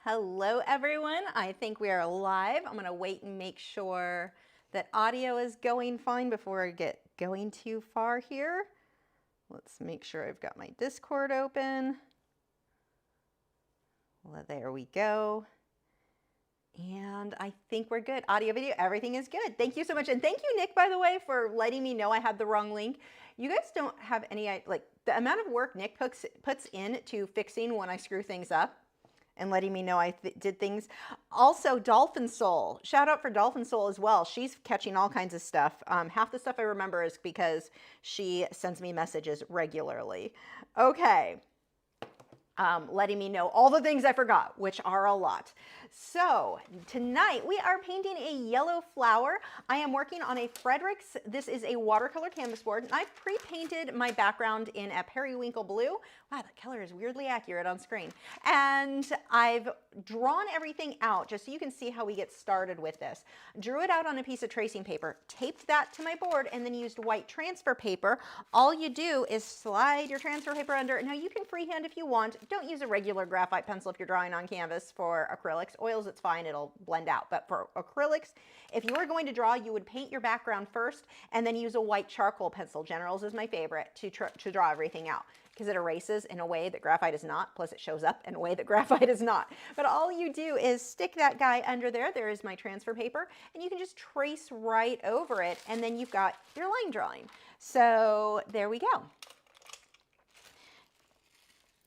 Hello everyone, I think we are live. I'm gonna wait and make sure that audio is going fine before I get going too far here. Let's make sure I've got my Discord open. Well, there we go. And I think we're good. Audio, video, everything is good. Thank you so much. And thank you, Nick, by the way, for letting me know I had the wrong link. You guys don't have any, like the amount of work Nick puts into fixing when I screw things up and letting me know I did things. Also, Dolphin Soul. Shout out for Dolphin Soul as well. She's catching all kinds of stuff. Half the stuff I remember is because she sends me messages regularly. Okay. Letting me know all the things I forgot, which are a lot. So tonight we are painting a yellow flower. I am working on a Fredericks. This is a watercolor canvas board. I've pre-painted my background in a periwinkle blue. Wow, that color is weirdly accurate on screen. And I've drawn everything out just so you can see how we get started with this. Drew it out on a piece of tracing paper, taped that to my board, and then used white transfer paper. All you do is slide your transfer paper under. Now you can freehand if you want. Don't use a regular graphite pencil if you're drawing on canvas for acrylics. Oils, it's fine, it'll blend out. But for acrylics, if you were going to draw, you would paint your background first and then use a white charcoal pencil. Generals is my favorite to draw everything out, because it erases in a way that graphite is not, plus it shows up in a way that graphite is not. But all you do is stick that guy under there. There is my transfer paper, and you can just trace right over it, and then you've got your line drawing. So there we go.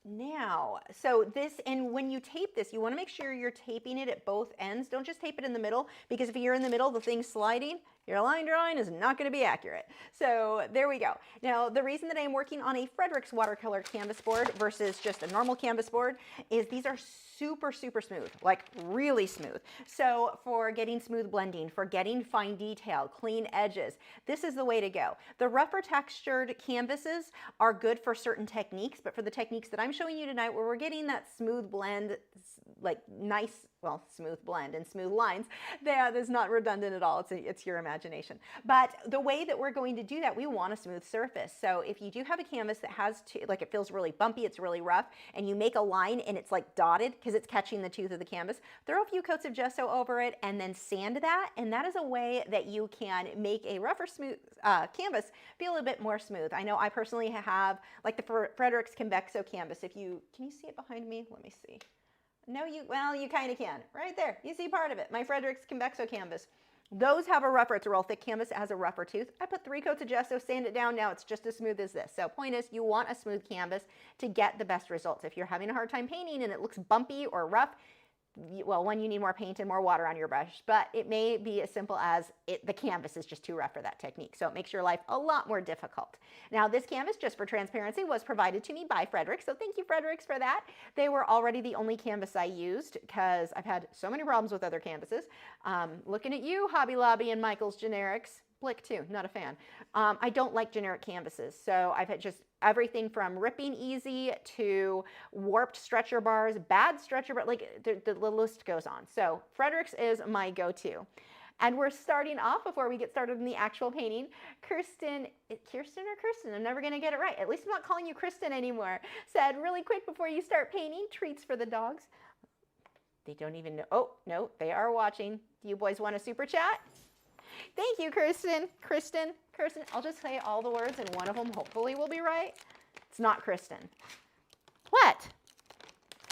Now, so this, and when you tape this, you want to make sure you're taping it at both ends. Don't just tape it in the middle, because if you're in the middle, the thing's sliding, your line drawing is not going to be accurate. So there we go. Now, the reason that I'm working on a Fredericks watercolor canvas board versus just a normal canvas board is these are super, super smooth, like really smooth. So for getting smooth blending, for getting fine detail, clean edges, this is the way to go. The rougher textured canvases are good for certain techniques, but for the techniques that I'm showing you tonight, where we're getting that smooth blend, like nice, well, smooth blend and smooth lines, that is not redundant at all. It's your imagination. But the way that we're going to do that, we want a smooth surface. So if you do have a canvas that has, like it feels really bumpy, it's really rough, and you make a line and it's like dotted because it's catching the tooth of the canvas, throw a few coats of gesso over it and then sand that. And that is a way that you can make a rougher smooth canvas feel a little bit more smooth. I know I personally have like the Fredericks Convexo canvas. Can you see it behind me? Let me see. No, well, you kind of can. Right there. You see part of it. My Fredericks Convexo canvas. Those have a rougher, it's a real thick canvas, it has a rougher tooth. I put 3 coats of gesso, sand it down, now it's just as smooth as this. So point is, you want a smooth canvas to get the best results. If you're having a hard time painting and it looks bumpy or rough, well, one, you need more paint and more water on your brush, but it may be as simple as the canvas is just too rough for that technique. So it makes your life a lot more difficult. Now this canvas, just for transparency, was provided to me by Fredericks. So thank you, Fredericks, for that. They were already the only canvas I used because I've had so many problems with other canvases. Looking at you, Hobby Lobby and Michael's Generics. Blick too, not a fan. I don't like generic canvases, so I've had just everything from ripping easy to warped stretcher bars, bad stretcher bars, like the list goes on. So Fredericks is my go-to. And we're starting off, before we get started in the actual painting, Kirsten or Kirsten, I'm never gonna get it right. At least I'm not calling you Kristen anymore. Said, really quick before you start painting, treats for the dogs. They don't even know, oh, no, they are watching. Do you boys want a super chat? Thank you, Kirsten. Kristen. I'll just say all the words and one of them hopefully will be right. It's not Kristen. What?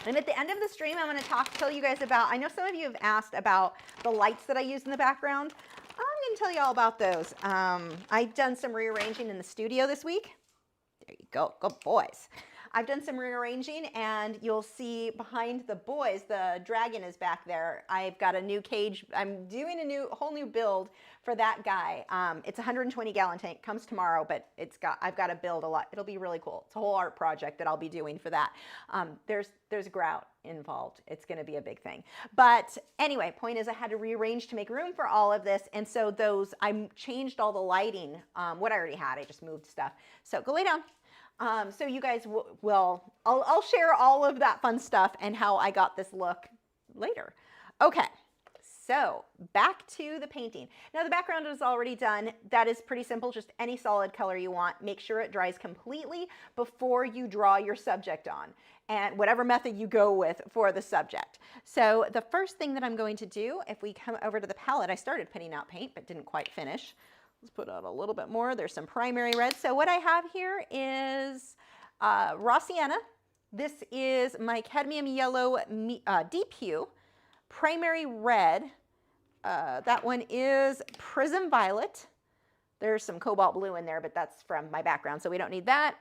And at the end of the stream, I'm going to tell you guys about, I know some of you have asked about the lights that I use in the background. I'm going to tell you all about those. I've done some rearranging in the studio this week. There you go. Good boys. I've done some rearranging, and you'll see behind the boys, the dragon is back there. I've got a new cage. I'm doing a whole new build for that guy. It's a 120-gallon tank. Comes tomorrow, but I've got to build a lot. It'll be really cool. It's a whole art project that I'll be doing for that. There's grout involved. It's going to be a big thing. But anyway, point is, I had to rearrange to make room for all of this, and so I changed all the lighting. What I already had, I just moved stuff. So go lay down. So you guys I'll share all of that fun stuff and how I got this look later. Okay, So back to the painting. Now the background is already done. That is pretty simple, just any solid color you want. Make sure it dries completely before you draw your subject on, and whatever method you go with for the subject. So the first thing that I'm going to do, if we come over to the palette, I started putting out paint but didn't quite finish. Let's put out a little bit more. There's some primary red. So what I have here is raw sienna. This is my cadmium yellow deep hue. Primary red, that one is prism violet. There's some cobalt blue in there, but that's from my background, so we don't need that.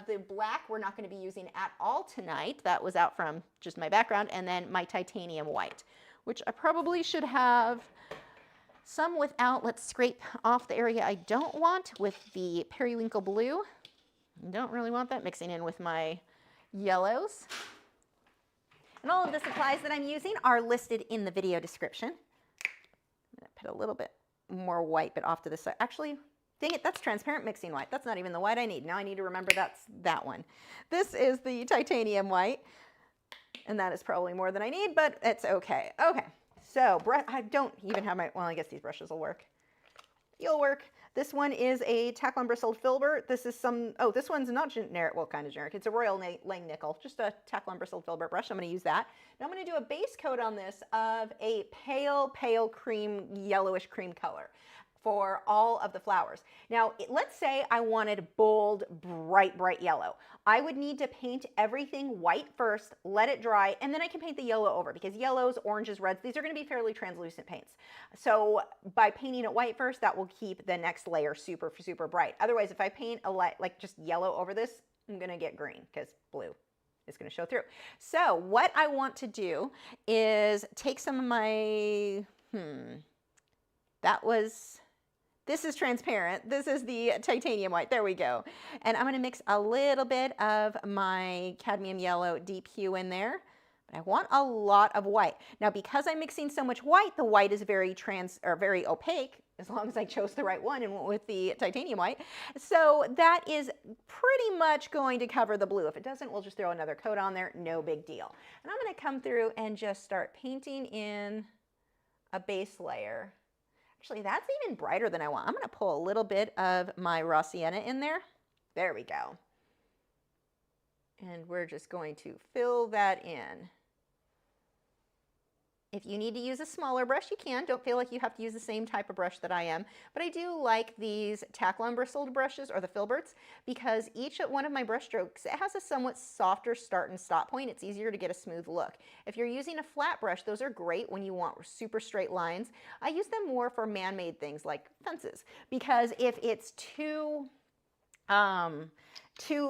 The black we're not going to be using at all tonight. That was out from just my background. And then my titanium white, which I probably should have some without. Let's scrape off the area I don't want with the periwinkle blue. Don't really want that mixing in with my yellows. And all of the supplies that I'm using are listed in the video description. I'm going to put a little bit more white, but off to the side. Actually, dang it, that's transparent mixing white. That's not even the white I need. Now I need to remember that's that one. This is the titanium white, and that is probably more than I need, but it's okay. Okay, so I don't even have my, well, I guess these brushes will work. You'll work. This one is a tack-on bristled filbert. This is some, oh, this one's not generic, well, kind of generic. It's a Royal Langnickel, just a tack-on bristled filbert brush. I'm going to use that. Now I'm going to do a base coat on this of a pale cream, yellowish cream color for all of the flowers. Now, let's say I wanted bold, bright yellow. I would need to paint everything white first, let it dry, and then I can paint the yellow over, because yellows, oranges, reds, these are going to be fairly translucent paints. So by painting it white first, that will keep the next layer super bright. Otherwise, if I paint a light, like just yellow over this, I'm going to get green, because blue is going to show through. So what I want to do is take some of my, this is transparent. This is the titanium white. There we go. And I'm going to mix a little bit of my cadmium yellow deep hue in there. But I want a lot of white. Now, because I'm mixing so much white, the white is very opaque, as long as I chose the right one and went with the titanium white. So that is pretty much going to cover the blue. If it doesn't, we'll just throw another coat on there. No big deal. And I'm going to come through and just start painting in a base layer. Actually, that's even brighter than I want. I'm going to pull a little bit of my raw sienna in there. There we go. And we're just going to fill that in. If you need to use a smaller brush, you can. Don't feel like you have to use the same type of brush that I am. But I do like these tack-on bristled brushes, or the filberts, because each one of my brush strokes, it has a somewhat softer start and stop point. It's easier to get a smooth look. If you're using a flat brush, those are great when you want super straight lines. I use them more for man-made things like fences, because if it's too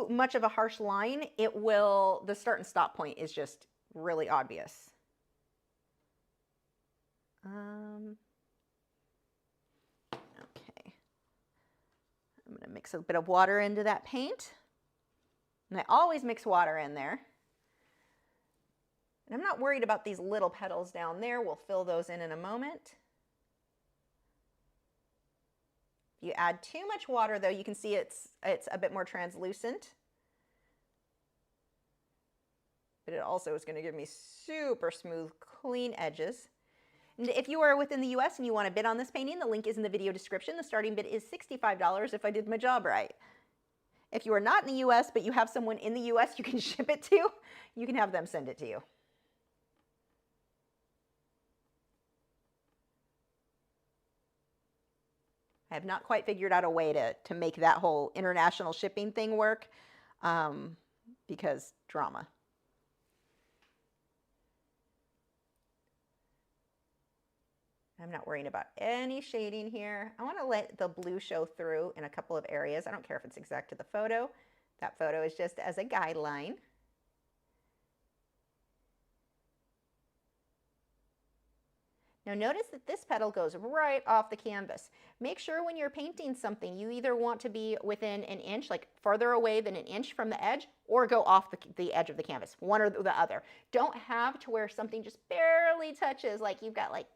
much of a harsh line, the start and stop point is just really obvious. Okay, I'm going to mix a bit of water into that paint, and I always mix water in there. And I'm not worried about these little petals down there. We'll fill those in a moment. If you add too much water, though, you can see it's a bit more translucent. But it also is going to give me super smooth, clean edges. And if you are within the US and you want to bid on this painting, the link is in the video description. The starting bid is $65 if I did my job right. If you are not in the US, but you have someone in the US you can ship it to, you can have them send it to you. I have not quite figured out a way to make that whole international shipping thing work, because drama. I'm not worrying about any shading here. I want to let the blue show through in a couple of areas. I don't care if it's exact to the photo. That photo is just as a guideline. Now notice that this petal goes right off the canvas. Make sure when you're painting something, you either want to be within an inch, like farther away than an inch from the edge, or go off the edge of the canvas, one or the other. Don't have to where something just barely touches, like you've got like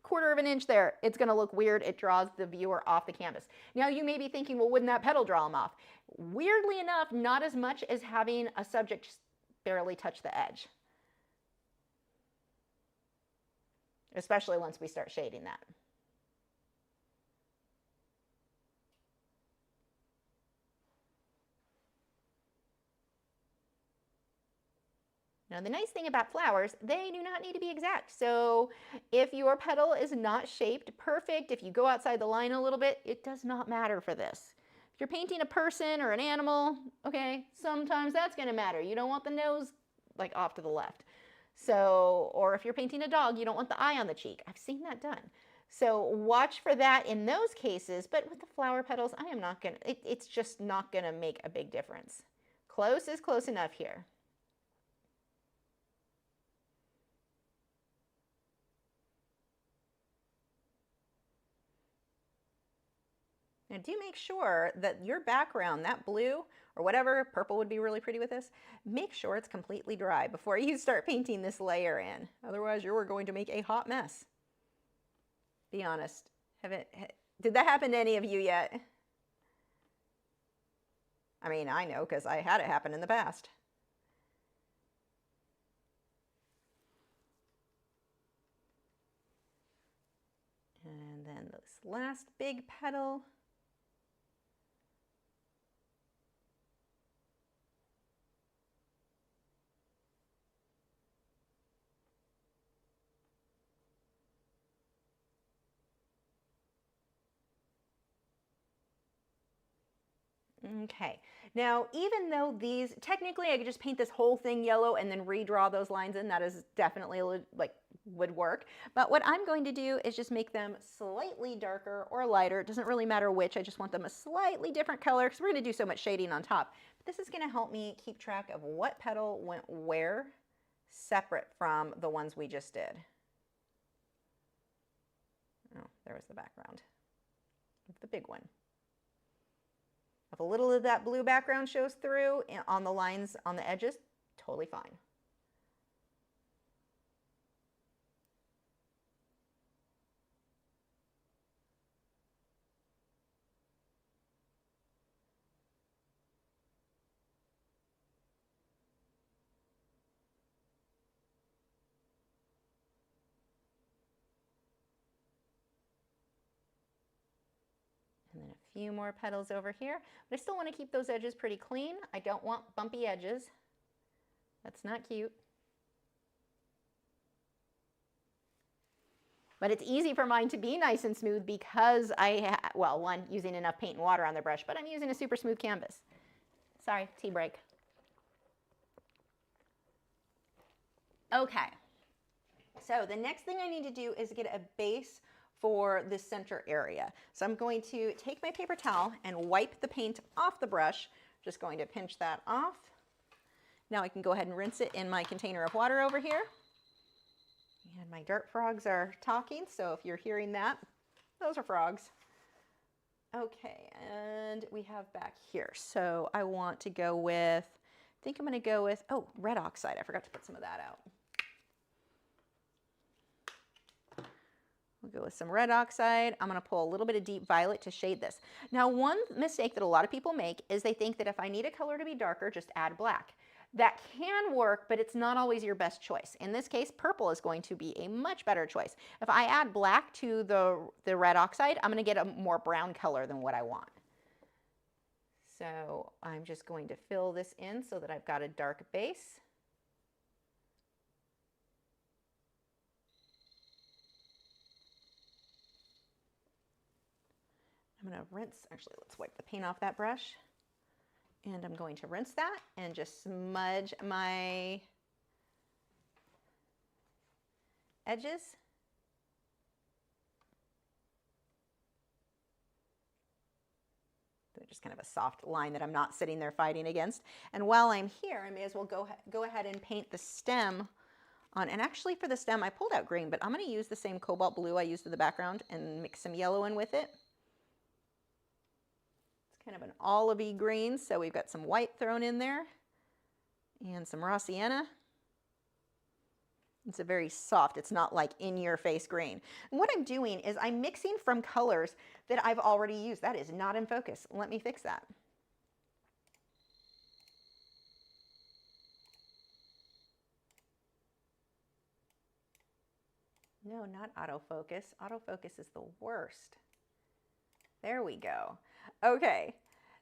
quarter of an inch there. It's going to look weird. It draws the viewer off the canvas. Now you may be thinking, well, wouldn't that petal draw them off? Weirdly enough, not as much as having a subject just barely touch the edge. especially once we start shading that. Now, the nice thing about flowers, they do not need to be exact. So if your petal is not shaped perfect, if you go outside the line a little bit, it does not matter for this. If you're painting a person or an animal, okay, sometimes that's going to matter. You don't want the nose like off to the left. So, or if you're painting a dog, you don't want the eye on the cheek. I've seen that done. So watch for that in those cases, but with the flower petals, I am not going to, it's just not going to make a big difference. Close is close enough here. Now do make sure that your background, that blue or whatever, purple would be really pretty with this, make sure it's completely dry before you start painting this layer in. Otherwise you're going to make a hot mess. Be honest. Did that happen to any of you yet? I mean, I know because I had it happen in the past. And then this last big petal. Okay, now even though these, technically I could just paint this whole thing yellow and then redraw those lines in, that is definitely like would work. But what I'm going to do is just make them slightly darker or lighter. It doesn't really matter which, I just want them a slightly different color because we're going to do so much shading on top. But this is going to help me keep track of what petal went where, separate from the ones we just did. Oh, there was the background of the big one. If a little of that blue background shows through on the lines on the edges, totally fine. And then a few more petals over here. But I still want to keep those edges pretty clean. I don't want bumpy edges. That's not cute. But it's easy for mine to be nice and smooth because well, one, using enough paint and water on the brush, but I'm using a super smooth canvas. Sorry, tea break. Okay, so the next thing I need to do is get a base for the center area. So I'm going to take my paper towel and wipe the paint off the brush. Just going to pinch that off. Now I can go ahead and rinse it in my container of water over here. And my dirt frogs are talking, so if you're hearing that, those are frogs. Okay, and we have back here. So I want to go with, I think I'm going to go with, oh, red oxide. I forgot to put some of that out. We'll go with some red oxide. I'm going to pull a little bit of deep violet to shade this. Now, one mistake that a lot of people make is they think that if I need a color to be darker, just add black. That can work, but it's not always your best choice. In this case, purple is going to be a much better choice. If I add black to the red oxide, I'm going to get a more brown color than what I want. So I'm just going to fill this in so that I've got a dark base. I'm going to rinse, actually let's wipe the paint off that brush. And I'm going to rinse that and just smudge my edges. So just kind of a soft line that I'm not sitting there fighting against. And while I'm here, I may as well go ahead and paint the stem on. And actually for the stem, I pulled out green, but I'm going to use the same cobalt blue I used in the background and mix some yellow in with it. Kind of an olivey green, so we've got some white thrown in there and some raw sienna. It's a very soft, it's not like in-your-face green. And what I'm doing is I'm mixing from colors that I've already used. That is not in focus. Let me fix that. No, not autofocus. Autofocus is the worst. There we go. Okay.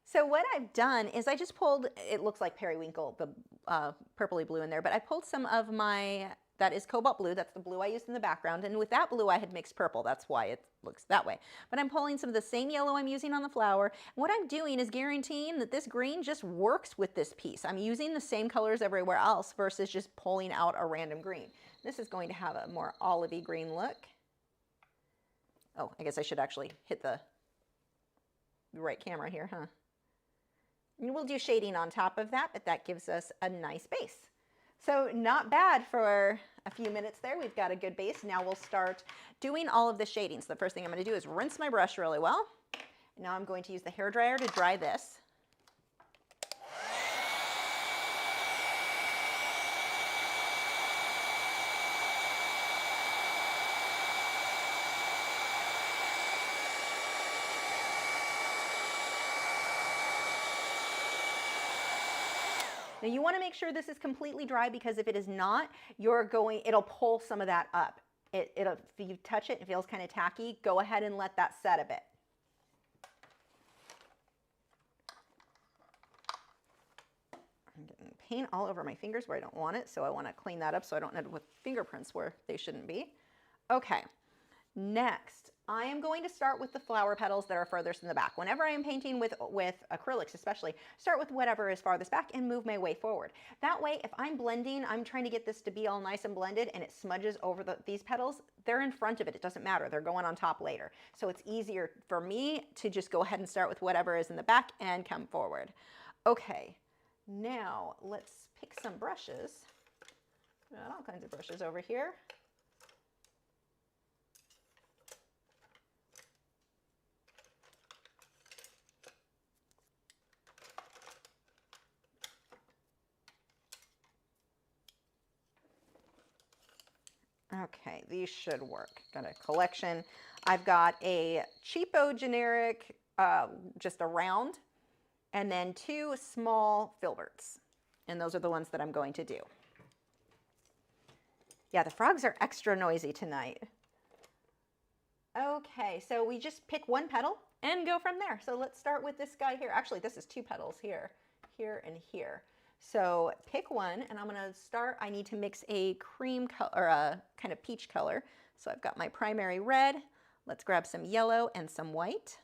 So what I've done is I just pulled, it looks like periwinkle, the purpley blue in there, but I pulled some of my, that is cobalt blue, that's the blue I used in the background, and with that blue I had mixed purple, that's why it looks that way. But I'm pulling some of the same yellow I'm using on the flower. What I'm doing is guaranteeing that this green just works with this piece. I'm using the same colors everywhere else versus just pulling out a random green. This is going to have a more olivey green look. Oh, I guess I should actually hit the right camera here, huh? And we'll do shading on top of that, but that gives us a nice base. So not bad for a few minutes there. We've got a good base. Now we'll start doing all of the shading. So the first thing I'm going to do is rinse my brush really well. Now I'm going to use the hairdryer to dry this. Now you want to make sure this is completely dry, because if it is not, it'll pull some of that up. If you touch it, it feels kind of tacky. Go ahead and let that set a bit. I'm getting paint all over my fingers where I don't want it, so I want to clean that up so I don't end up with fingerprints where they shouldn't be. Okay, next, I am going to start with the flower petals that are furthest in the back. Whenever I am painting with acrylics especially, start with whatever is farthest back and move my way forward. That way, if I'm blending, I'm trying to get this to be all nice and blended and it smudges over these petals, they're in front of it. It doesn't matter. They're going on top later. So it's easier for me to just go ahead and start with whatever is in the back and come forward. Okay, now let's pick some brushes. Got all kinds of brushes over here. Okay, these should work. Got a collection. I've got a cheapo generic, just a round, and then 2 small filberts. And those are the ones that I'm going to do. Yeah, the frogs are extra noisy tonight. Okay, so we just pick one petal and go from there. So let's start with this guy here. Actually, this is 2 petals here, here, and here. So pick one, and I'm going to start. I need to mix a cream color, or a kind of peach color. So I've got my primary red. Let's grab some yellow and some white.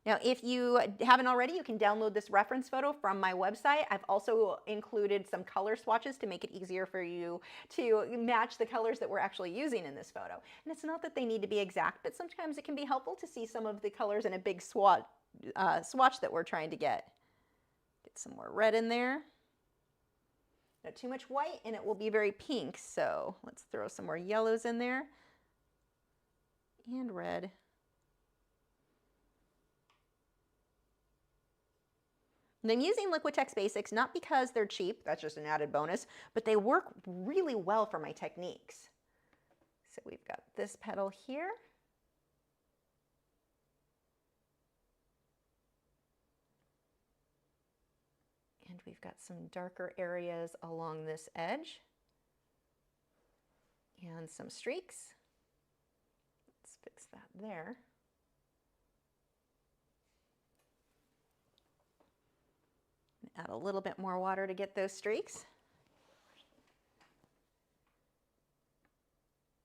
Now, if you haven't already, you can download this reference photo from my website. I've also included some color swatches to make it easier for you to match the colors that we're actually using in this photo. And it's not that they need to be exact, but sometimes it can be helpful to see some of the colors in a big swatch that we're trying to get. Get some more red in there. Not too much white, and it will be very pink. So let's throw some more yellows in there. And red. And I'm using Liquitex Basics not because they're cheap, that's just an added bonus, but they work really well for my techniques. So we've got this petal here. And we've got some darker areas along this edge. And some streaks. Let's fix that there. Add a little bit more water to get those streaks.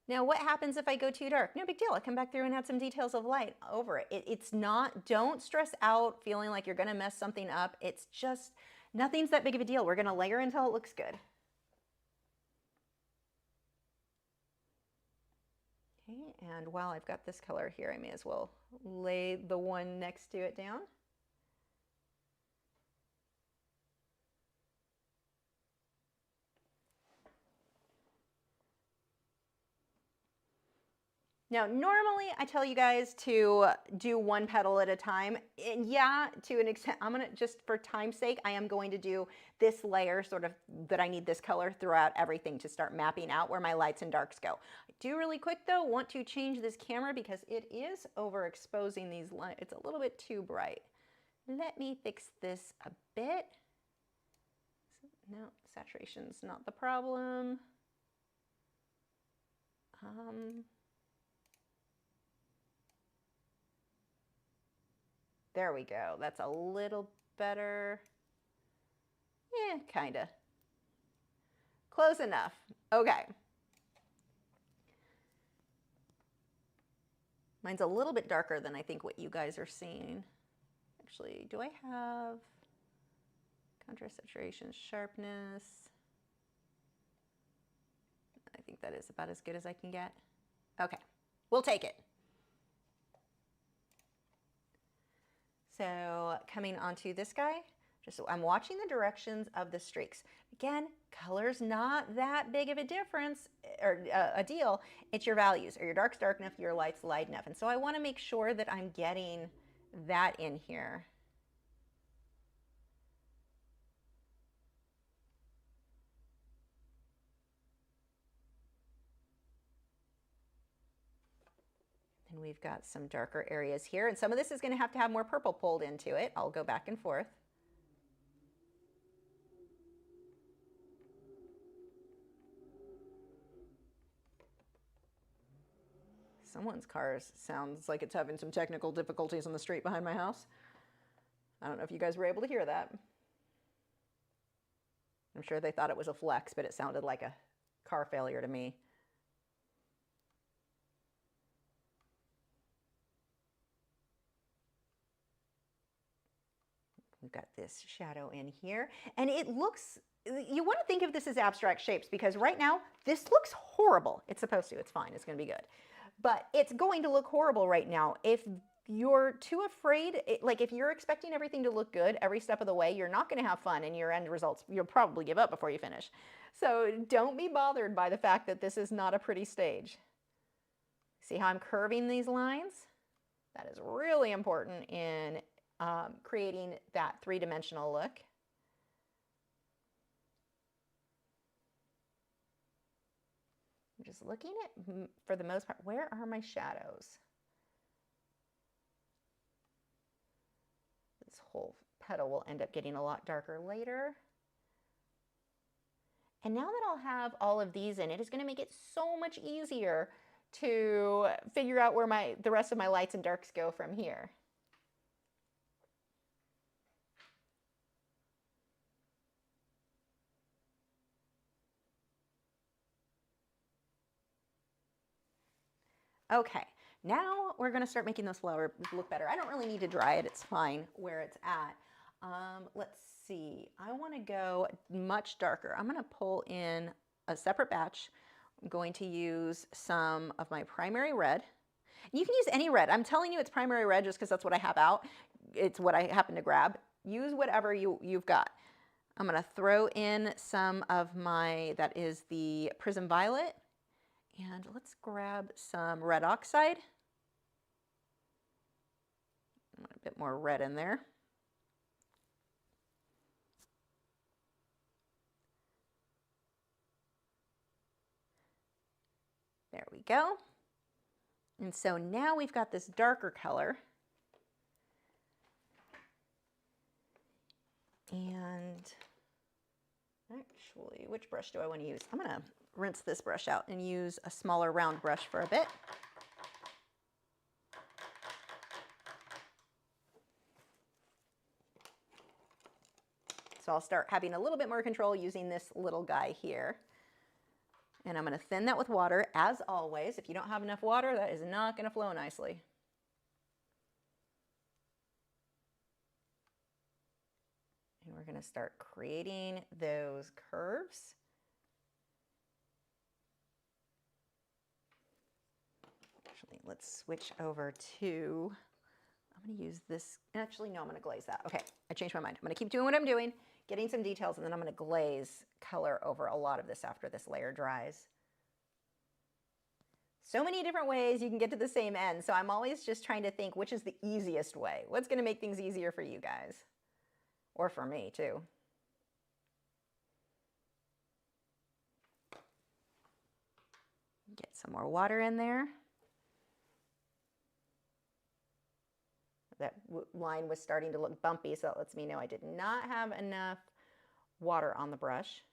Now, what happens if I go too dark? No big deal. I come back through and add some details of light over it. It's not, don't stress out feeling like you're going to mess something up. It's just, nothing's that big of a deal. We're going to layer until it looks good. Okay, and while I've got this color here, I may as well lay the one next to it down. Now, normally I tell you guys to do one petal at a time. And yeah, to an extent, I'm gonna, just for time's sake, I am going to do this layer sort of that I need this color throughout everything to start mapping out where my lights and darks go. I do really quick though, want to change this camera because it is overexposing these lines. It's a little bit too bright. Let me fix this a bit. No, saturation's not the problem. There we go. That's a little better. Yeah, kind of. Close enough. Okay. Mine's a little bit darker than I think what you guys are seeing. Actually, do I have contrast, saturation, sharpness? I think that is about as good as I can get. Okay, we'll take it. So coming onto this guy, just I'm watching the directions of the streaks. Again, color's not that big of a difference or a deal. It's your values. Are your darks dark enough? Your lights light enough? And so I want to make sure that I'm getting that in here. And we've got some darker areas here. And some of this is going to have more purple pulled into it. I'll go back and forth. Someone's car sounds like it's having some technical difficulties on the street behind my house. I don't know if you guys were able to hear that. I'm sure they thought it was a flex, but it sounded like a car failure to me. We've got this shadow in here, and it looks, you want to think of this as abstract shapes because right now this looks horrible. It's supposed to, it's fine, it's going to be good. But it's going to look horrible right now. If you're too afraid, like if you're expecting everything to look good every step of the way, you're not going to have fun and your end results, you'll probably give up before you finish. So don't be bothered by the fact that this is not a pretty stage. See how I'm curving these lines? That is really important in creating that three-dimensional look. I'm just looking at, for the most part, where are my shadows? This whole petal will end up getting a lot darker later. And now that I'll have all of these in, it is going to make it so much easier to figure out where the rest of my lights and darks go from here. Okay, now we're going to start making those flowers look better. I don't really need to dry it. It's fine where it's at. Let's see. I want to go much darker. I'm going to pull in a separate batch. I'm going to use some of my primary red. You can use any red. I'm telling you it's primary red just because that's what I have out. It's what I happen to grab. Use whatever you've got. I'm going to throw in some of my, that is the Prism Violet. And let's grab some red oxide. I want a bit more red in there. There we go. And so now we've got this darker color. And actually, which brush do I want to use? I'm going to rinse this brush out and use a smaller round brush for a bit. So I'll start having a little bit more control using this little guy here. And I'm going to thin that with water, as always. If you don't have enough water, that is not going to flow nicely. And we're going to start creating those curves. Actually, let's switch over to, I'm going to use this. Actually, no, I'm going to glaze that. Okay, I changed my mind. I'm going to keep doing what I'm doing, getting some details, and then I'm going to glaze color over a lot of this after this layer dries. So many different ways you can get to the same end, so I'm always just trying to think which is the easiest way. What's going to make things easier for you guys? Or for me, too. Get some more water in there. That line was starting to look bumpy, so that lets me know I did not have enough water on the brush.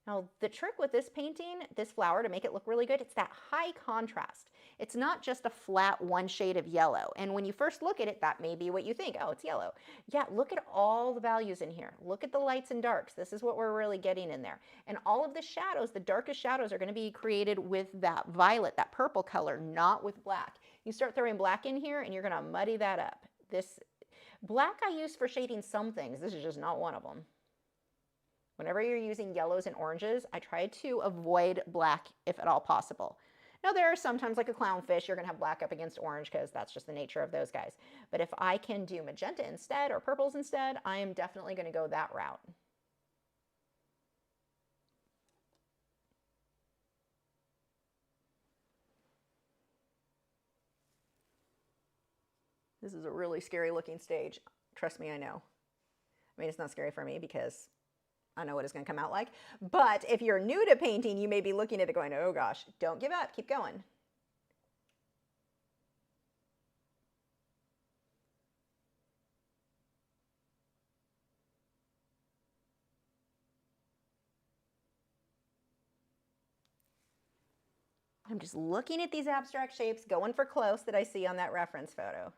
Now, the trick with this painting, this flower, to make it look really good, it's that high contrast. It's not just a flat one shade of yellow. And when you first look at it, that may be what you think. Oh, it's yellow. Yeah, look at all the values in here. Look at the lights and darks. This is what we're really getting in there. And all of the shadows, the darkest shadows, are going to be created with that violet, that purple color, not with black. You start throwing black in here and you're going to muddy that up. This black I use for shading some things. This is just not one of them. Whenever you're using yellows and oranges, I try to avoid black if at all possible. Now, there are sometimes, like a clownfish, you're going to have black up against orange because that's just the nature of those guys. But if I can do magenta instead or purples instead, I am definitely going to go that route. This is a really scary looking stage. Trust me, I know. I mean, it's not scary for me because I know what it's going to come out like. But if you're new to painting, you may be looking at it going, oh gosh, don't give up, keep going. I'm just looking at these abstract shapes, going for close that I see on that reference photo.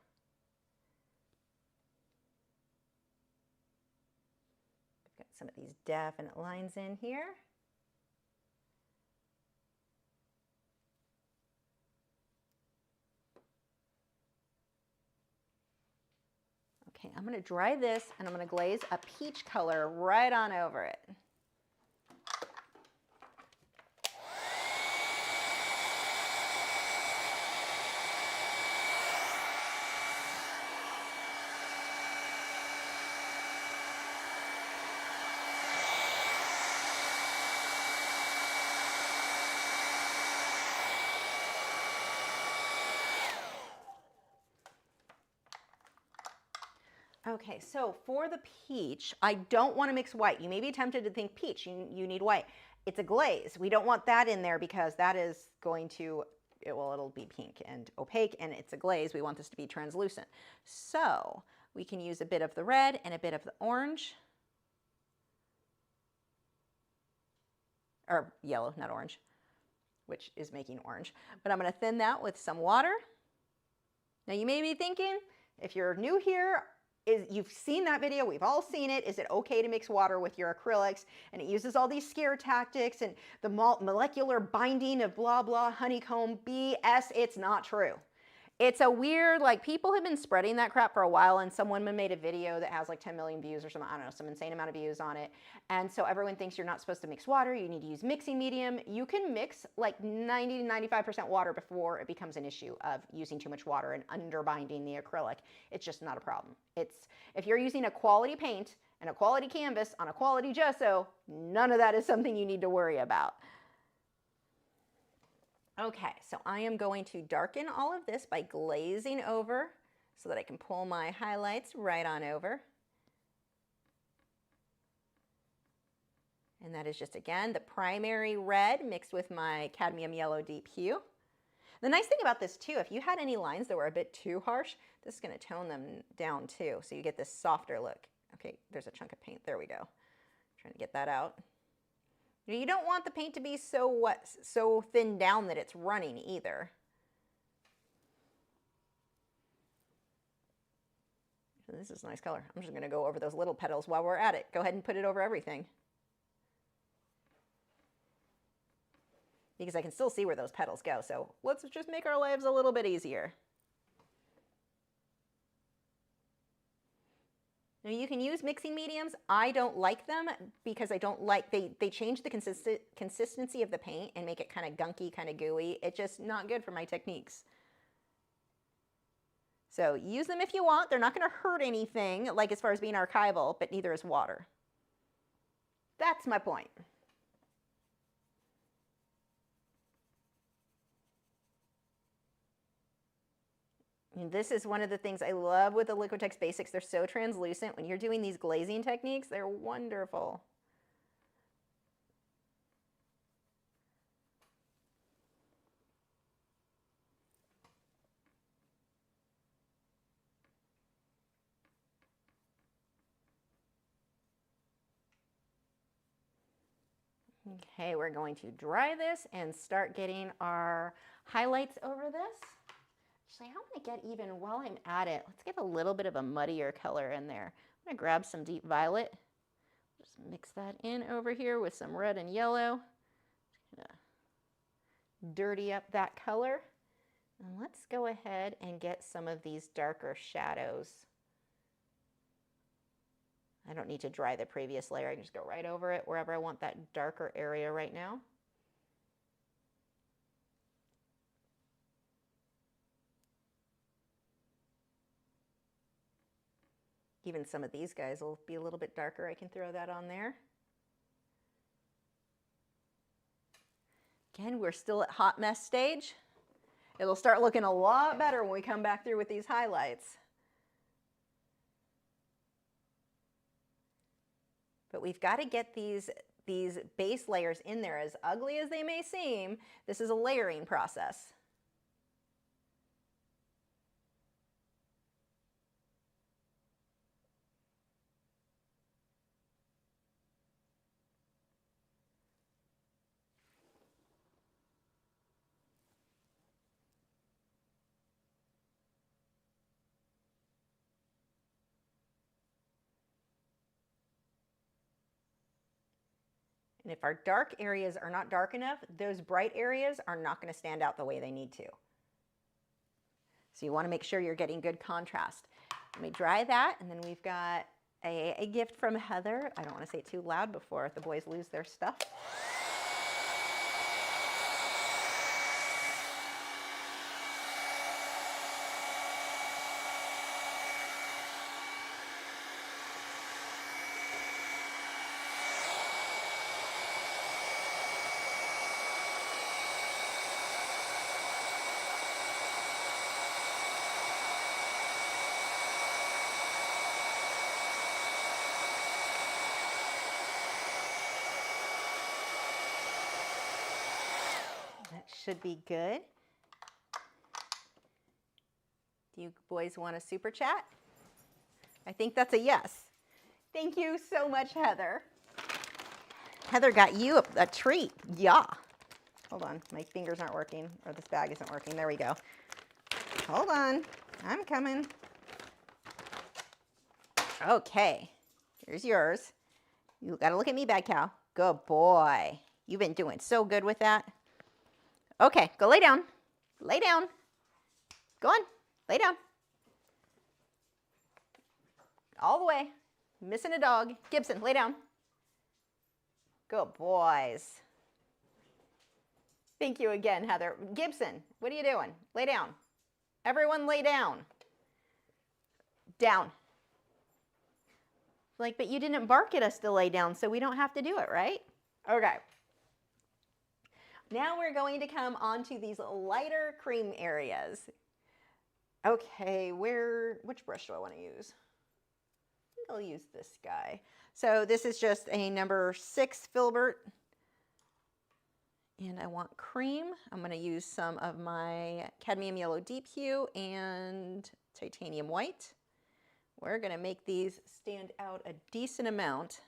Got some of these definite lines in here. Okay, I'm going to dry this and I'm going to glaze a peach color right on over it. Okay, so for the peach, I don't want to mix white. You may be tempted to think peach, you need white. It's a glaze. We don't want that in there because that is going to, well, it'll be pink and opaque, and it's a glaze. We want this to be translucent. So we can use a bit of the red and a bit of the orange. Or yellow, not orange, which is making orange. But I'm going to thin that with some water. Now you may be thinking, if you're new here, you've seen that video, we've all seen it. Is it okay to mix water with your acrylics? And it uses all these scare tactics and the molecular binding of blah, blah, honeycomb, BS. It's not true. It's a weird, like, people have been spreading that crap for a while, and some woman made a video that has like 10 million views or something, I don't know, some insane amount of views on it. And so everyone thinks you're not supposed to mix water, you need to use mixing medium. You can mix like 90 to 95% water before it becomes an issue of using too much water and underbinding the acrylic. It's just not a problem. If you're using a quality paint and a quality canvas on a quality gesso, none of that is something you need to worry about. Okay, so I am going to darken all of this by glazing over so that I can pull my highlights right on over. And that is just, again, the primary red mixed with my cadmium yellow deep hue. The nice thing about this too, if you had any lines that were a bit too harsh, this is going to tone them down too, so you get this softer look. Okay, there's a chunk of paint. There we go. Trying to get that out. You don't want the paint to be so thinned down that it's running either. So this is a nice color. I'm just going to go over those little petals while we're at it. Go ahead and put it over everything. Because I can still see where those petals go. So let's just make our lives a little bit easier. Now you can use mixing mediums. I don't like them because I don't like, they change the consistency of the paint and make it kind of gunky, kind of gooey. It's just not good for my techniques. So use them if you want. They're not going to hurt anything, like as far as being archival, but neither is water. That's my point. And this is one of the things I love with the Liquitex Basics. They're so translucent. When you're doing these glazing techniques, they're wonderful. Okay, we're going to dry this and start getting our highlights over this. Actually, I'm gonna get even, while I'm at it, let's get a little bit of a muddier color in there. I'm gonna grab some deep violet, just mix that in over here with some red and yellow. Dirty up that color. And let's go ahead and get some of these darker shadows. I don't need to dry the previous layer. I can just go right over it wherever I want that darker area right now. Even some of these guys will be a little bit darker. I can throw that on there. Again, we're still at hot mess stage. It'll start looking a lot better when we come back through with these highlights. But we've got to get these base layers in there. As ugly as they may seem, this is a layering process. And if our dark areas are not dark enough, those bright areas are not going to stand out the way they need to. So you want to make sure you're getting good contrast. Let me dry that, and then we've got a gift from Heather. I don't want to say it too loud before the boys lose their stuff. Should be good. Do you boys want a super chat? I think that's a yes. Thank you so much, Heather. Heather got you a treat. Yeah. Hold on, my fingers aren't working, or this bag isn't working. There we go. Hold on, I'm coming. Okay, here's yours. You gotta look at me, bad cow. Good boy. You've been doing so good with that. Okay, go lay down. Lay down. Go on, lay down. All the way. Missing a dog. Gibson, lay down. Good boys. Thank you again, Heather. Gibson, what are you doing? Lay down. Everyone lay down. Down. Like, but you didn't bark at us to lay down, so we don't have to do it, right? Okay. Now we're going to come onto these lighter cream areas. Okay, which brush do I want to use? I think I'll use this guy. So this is just a number 6 filbert. And I want cream. I'm going to use some of my cadmium yellow deep hue and titanium white. We're going to make these stand out a decent amount.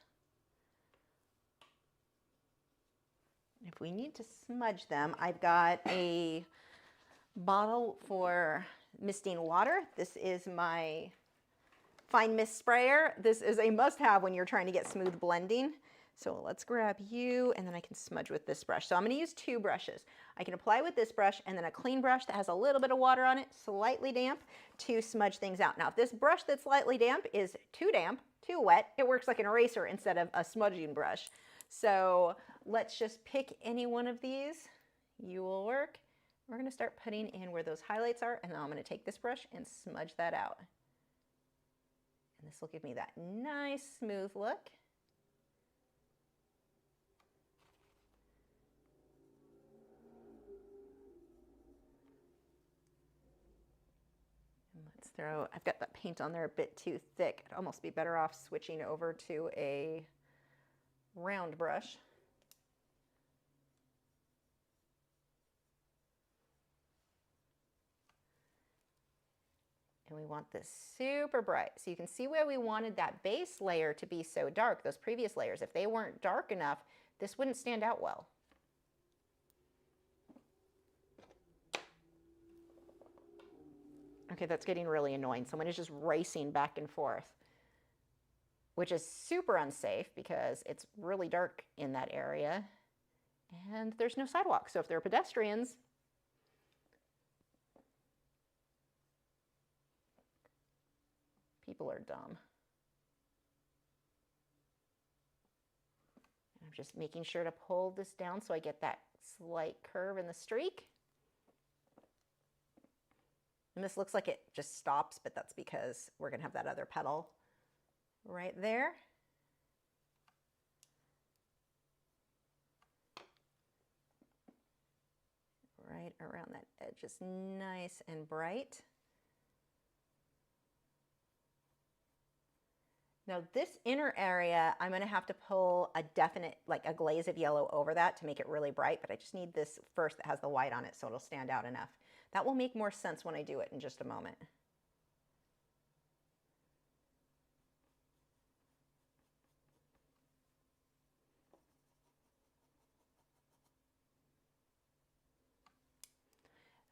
If we need to smudge them, I've got a bottle for misting water. This is my fine mist sprayer. This is a must-have when you're trying to get smooth blending. So let's grab you, and then I can smudge with this brush. So I'm going to use 2 brushes. I can apply with this brush and then a clean brush that has a little bit of water on it, slightly damp, to smudge things out. Now, if this brush that's slightly damp is too damp, too wet, it works like an eraser instead of a smudging brush. So let's just pick any one of these. You will work. We're going to start putting in where those highlights are, and then I'm going to take this brush and smudge that out. And this will give me that nice smooth look. And let's throw, I've got that paint on there a bit too thick. I'd almost be better off switching over to a round brush. And we want this super bright. So you can see where we wanted that base layer to be so dark, those previous layers. If they weren't dark enough, this wouldn't stand out well. Okay, that's getting really annoying. Someone is just racing back and forth, which is super unsafe because it's really dark in that area and there's no sidewalk. So if there are pedestrians, people are dumb. I'm just making sure to pull this down so I get that slight curve in the streak. And this looks like it just stops, but that's because we're going to have that other petal right there. Right around that edge, just nice and bright. Now this inner area, I'm going to have to pull a definite, like a glaze of yellow over that to make it really bright, but I just need this first that has the white on it so it'll stand out enough. That will make more sense when I do it in just a moment.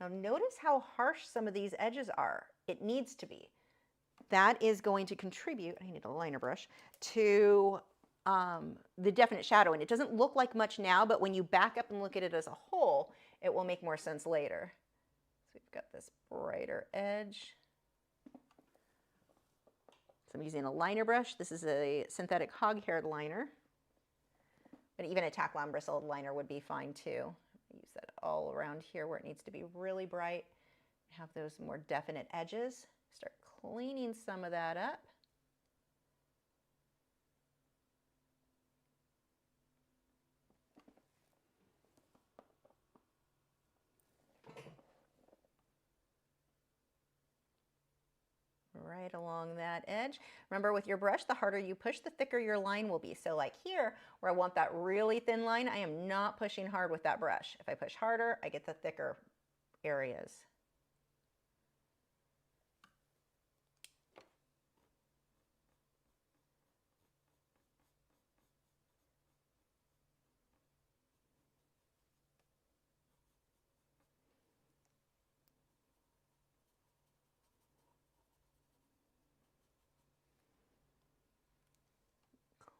Now notice how harsh some of these edges are. It needs to be. That is going to contribute, I need a liner brush, to the definite shadow. And it doesn't look like much now, but when you back up and look at it as a whole, it will make more sense later. So we've got this brighter edge. So I'm using a liner brush. This is a synthetic hog-haired liner, but even a taklon bristled liner would be fine too. Use that all around here where it needs to be really bright. Have those more definite edges. Start cleaning some of that up. Right along that edge. Remember, with your brush, the harder you push, the thicker your line will be. So like here, where I want that really thin line, I am not pushing hard with that brush. If I push harder, I get the thicker areas.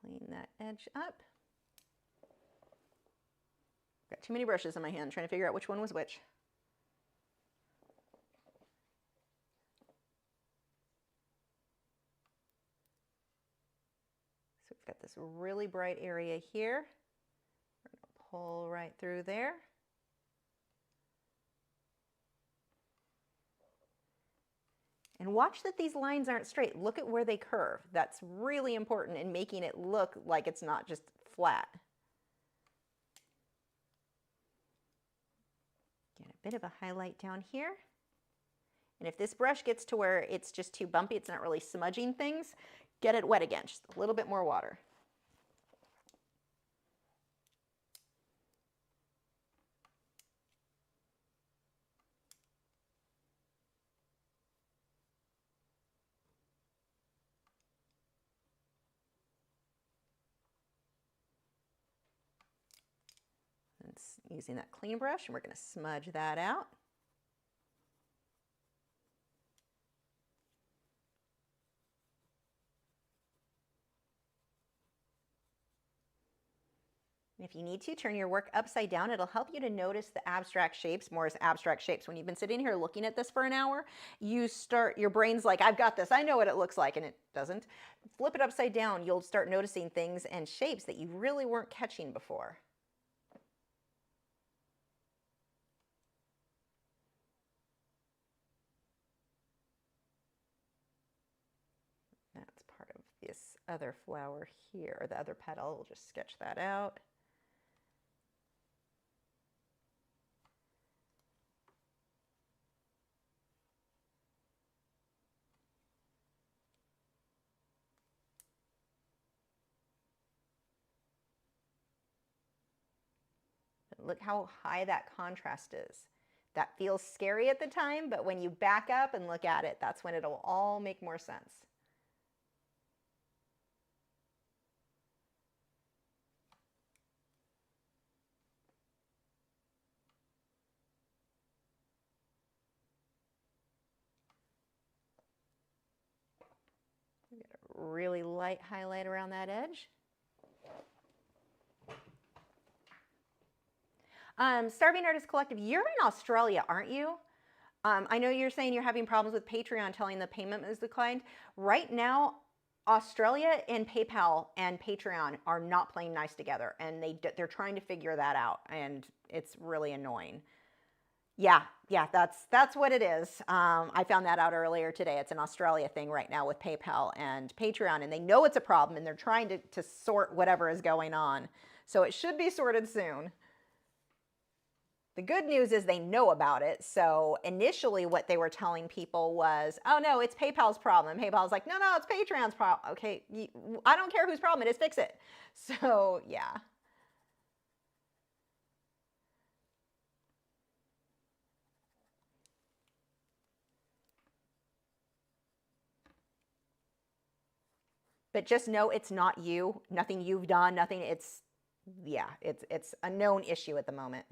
Clean that edge up. Got too many brushes in my hand, trying to figure out which one was which. So we've got this really bright area here. We're going to pull right through there. And watch that these lines aren't straight. Look at where they curve. That's really important in making it look like it's not just flat. Get a bit of a highlight down here. And if this brush gets to where it's just too bumpy, it's not really smudging things, get it wet again, just a little bit more water. Using that clean brush, and we're going to smudge that out. And if you need to, turn your work upside down. It'll help you to notice the abstract shapes more as abstract shapes. When you've been sitting here looking at this for an hour, your brain's like, I've got this, I know what it looks like, and it doesn't. Flip it upside down, you'll start noticing things and shapes that you really weren't catching before. That's part of this other flower here, or the other petal. We'll just sketch that out. Look how high that contrast is. That feels scary at the time, but when you back up and look at it, that's when it'll all make more sense. really light highlight around that edge. Starving Artist Collective, you're in Australia, aren't you? I know you're saying you're having problems with Patreon telling the payment is declined. Right now, Australia and PayPal and Patreon are not playing nice together, and they're trying to figure that out, and it's really annoying. Yeah, that's what it is. I found that out earlier today. It's an Australia thing right now with PayPal and Patreon, and they know it's a problem, and they're trying to sort whatever is going on. So it should be sorted soon. The good news is they know about it. So initially what they were telling people was, oh no, it's PayPal's problem. And PayPal's like, no, it's Patreon's problem. Okay, I don't care whose problem it is, fix it. So yeah. But just know it's not you, nothing you've done, nothing, it's a known issue at the moment.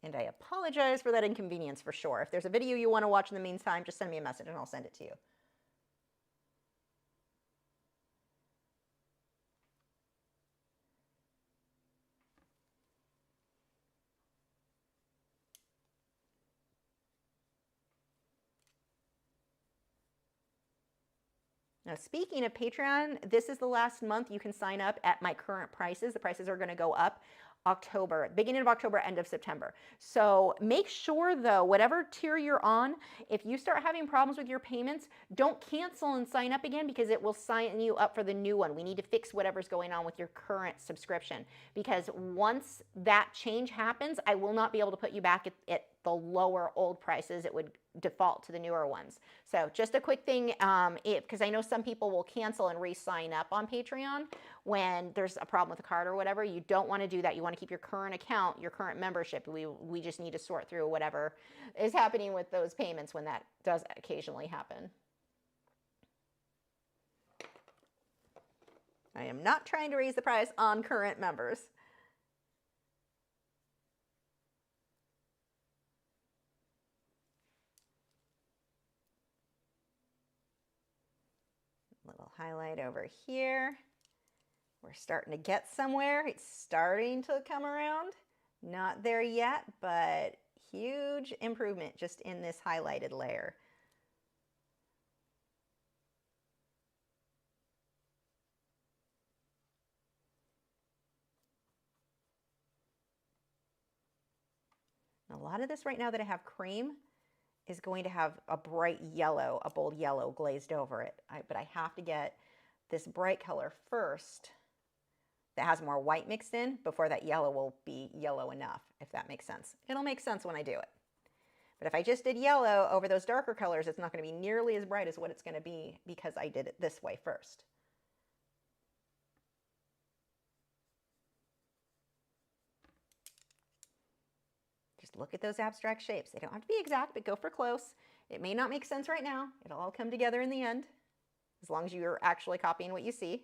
And I apologize for that inconvenience for sure. If there's a video you want to watch in the meantime, just send me a message and I'll send it to you. Now, speaking of Patreon, this is the last month you can sign up at my current prices. The prices are going to go up October, beginning of October, end of September. So make sure though, whatever tier you're on, if you start having problems with your payments, don't cancel and sign up again because it will sign you up for the new one. We need to fix whatever's going on with your current subscription because once that change happens, I will not be able to put you back at the lower old prices. It would default to the newer ones. So just a quick thing, because I know some people will cancel and re-sign up on Patreon when there's a problem with a card or whatever. You don't want to do that. You want to keep your current account, your current membership. We just need to sort through whatever is happening with those payments when that does occasionally happen. I am not trying to raise the price on current members. Little highlight over here. We're starting to get somewhere. It's starting to come around. Not there yet, but huge improvement just in this highlighted layer. A lot of this right now that I have cream is going to have a bright yellow, a bold yellow glazed over it. But I have to get this bright color first that has more white mixed in before that yellow will be yellow enough, if that makes sense. It'll make sense when I do it. But if I just did yellow over those darker colors, it's not going to be nearly as bright as what it's going to be because I did it this way first. Just look at those abstract shapes. They don't have to be exact, but go for close. It may not make sense right now. It'll all come together in the end, as long as you're actually copying what you see.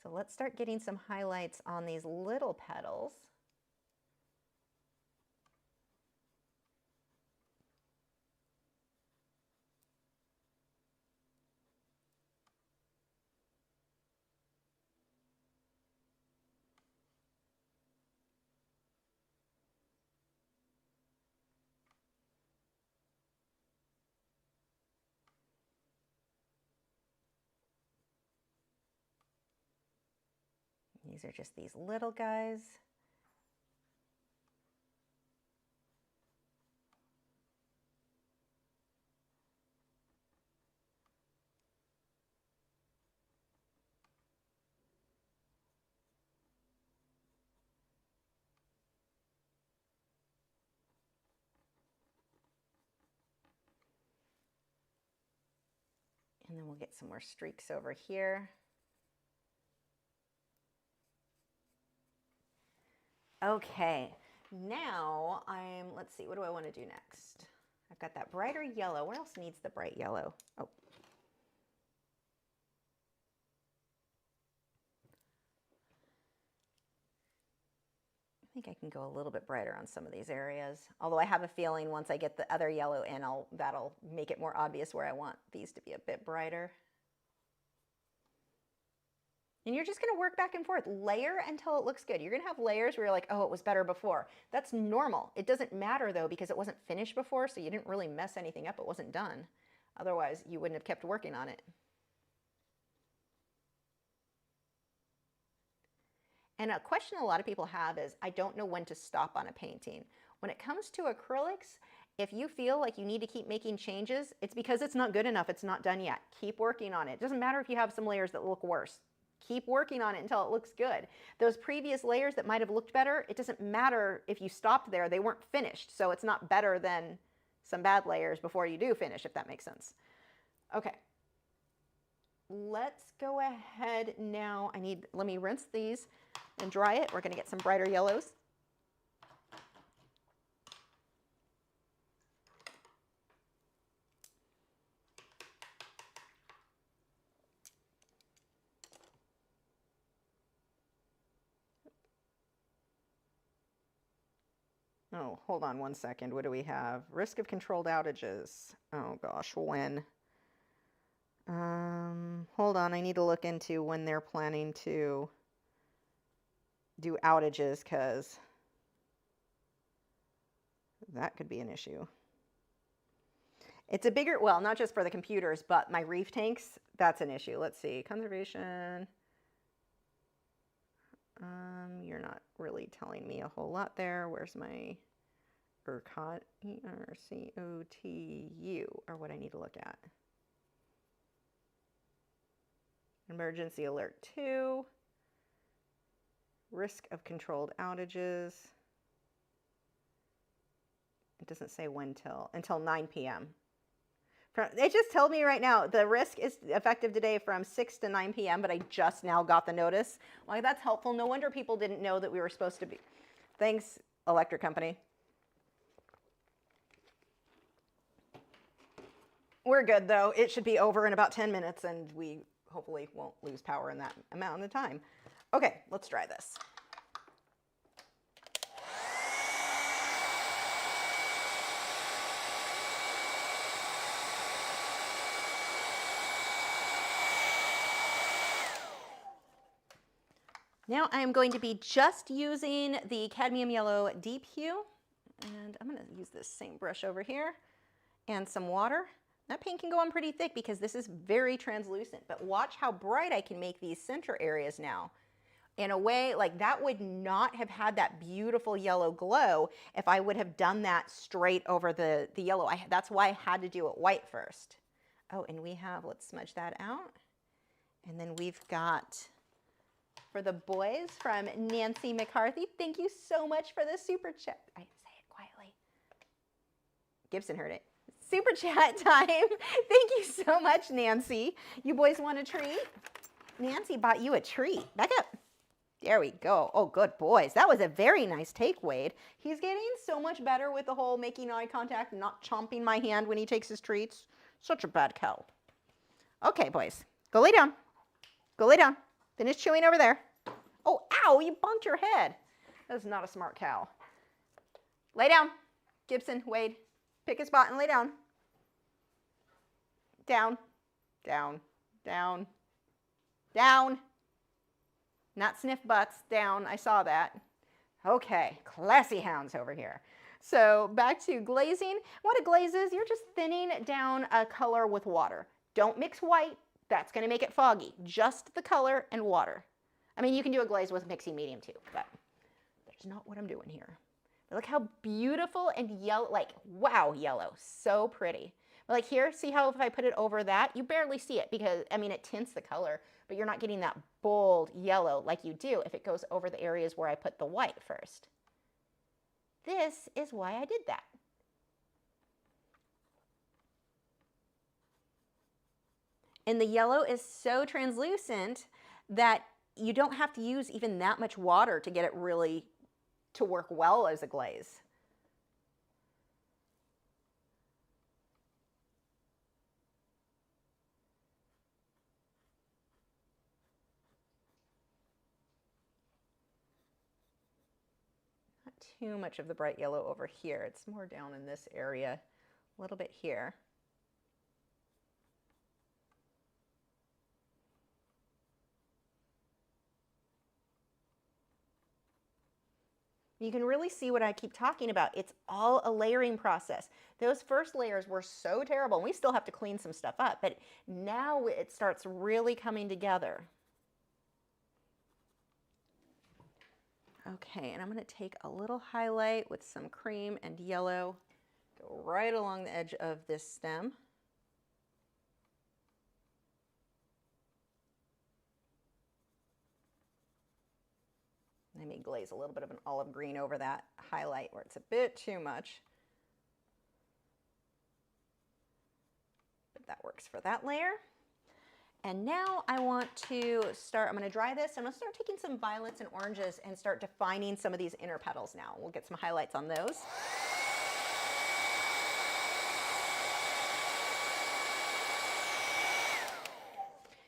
So let's start getting some highlights on these little petals. These are just these little guys. And then we'll get some more streaks over here. Okay, now let's see, what do I want to do next? I've got that brighter yellow. Where else needs the bright yellow? Oh. think I can go a little bit brighter on some of these areas. Although I have a feeling once I get the other yellow in, that'll make it more obvious where I want these to be a bit brighter. And you're just going to work back and forth, layer until it looks good. You're going to have layers where you're like, oh, it was better before. That's normal. It doesn't matter though, because it wasn't finished before, so you didn't really mess anything up. It wasn't done. Otherwise, you wouldn't have kept working on it. And a question a lot of people have is, I don't know when to stop on a painting. When it comes to acrylics, if you feel like you need to keep making changes, it's because it's not good enough. It's not done yet. Keep working on it. It doesn't matter if you have some layers that look worse. Keep working on it until it looks good. Those previous layers that might have looked better, it doesn't matter if you stopped there. They weren't finished, so it's not better than some bad layers before you do finish, if that makes sense. Okay. Let's go ahead now. Let me rinse these and dry it. We're going to get some brighter yellows. Oh, hold on one second. What do we have? Risk of controlled outages. Oh gosh, when? Hold on, I need to look into when they're planning to do outages, because that could be an issue. It's a bigger, well, not just for the computers, but my reef tanks, that's an issue. Let's see, conservation. You're not really telling me a whole lot there. Where's my ERCOT, ERCOTU, or what I need to look at? Emergency alert 2. Risk of controlled outages. It doesn't say when until 9 p.m. It just told me right now the risk is effective today from 6 to 9 p.m., but I just now got the notice. Like, that's helpful. No wonder people didn't know that we were supposed to be. Thanks, electric company. We're good, though. It should be over in about 10 minutes, and we hopefully won't lose power in that amount of time. Okay, let's try this. Now I am going to be just using the cadmium yellow deep hue, and I'm going to use this same brush over here and some water. That paint can go on pretty thick because this is very translucent, but watch how bright I can make these center areas now. In a way, like that would not have had that beautiful yellow glow if I would have done that straight over the yellow. That's why I had to do it white first. Oh, and we have, let's smudge that out. And then we've got, for the boys, from Nancy McCarthy, thank you so much for the super chat. I say it quietly. Gibson heard it. Super chat time. Thank you so much, Nancy. You boys want a treat? Nancy bought you a treat. Back up. There we go. Oh, good boys. That was a very nice take, Wade. He's getting so much better with the whole making eye contact and not chomping my hand when he takes his treats. Such a bad cow. Okay, boys. Go lay down. Go lay down. Finish chewing over there. Oh, ow, you bumped your head. That's not a smart cow. Lay down. Gibson, Wade, pick a spot and lay down. Down, down, down, down. Not sniff butts, down, I saw that. Okay, classy hounds over here. So back to glazing. What a glaze is, you're just thinning down a color with water. Don't mix white, that's gonna make it foggy. Just the color and water. I mean, you can do a glaze with mixing medium too, but that's not what I'm doing here. But look how beautiful and yellow, like, wow, yellow, so pretty. But like here, see how if I put it over that, you barely see it because, I mean, it tints the color, but you're not getting that bold yellow like you do if it goes over the areas where I put the white first. This is why I did that. And the yellow is so translucent that you don't have to use even that much water to get it really to work well as a glaze. too much of the bright yellow over here. It's more down in this area, a little bit here. You can really see what I keep talking about. It's all a layering process. Those first layers were so terrible, and we still have to clean some stuff up, but now it starts really coming together. Okay, and I'm going to take a little highlight with some cream and yellow, go right along the edge of this stem. I may glaze a little bit of an olive green over that highlight where it's a bit too much. But that works for that layer. And now I want to start, I'm going to dry this. I'm going to start taking some violets and oranges and start defining some of these inner petals now. We'll get some highlights on those.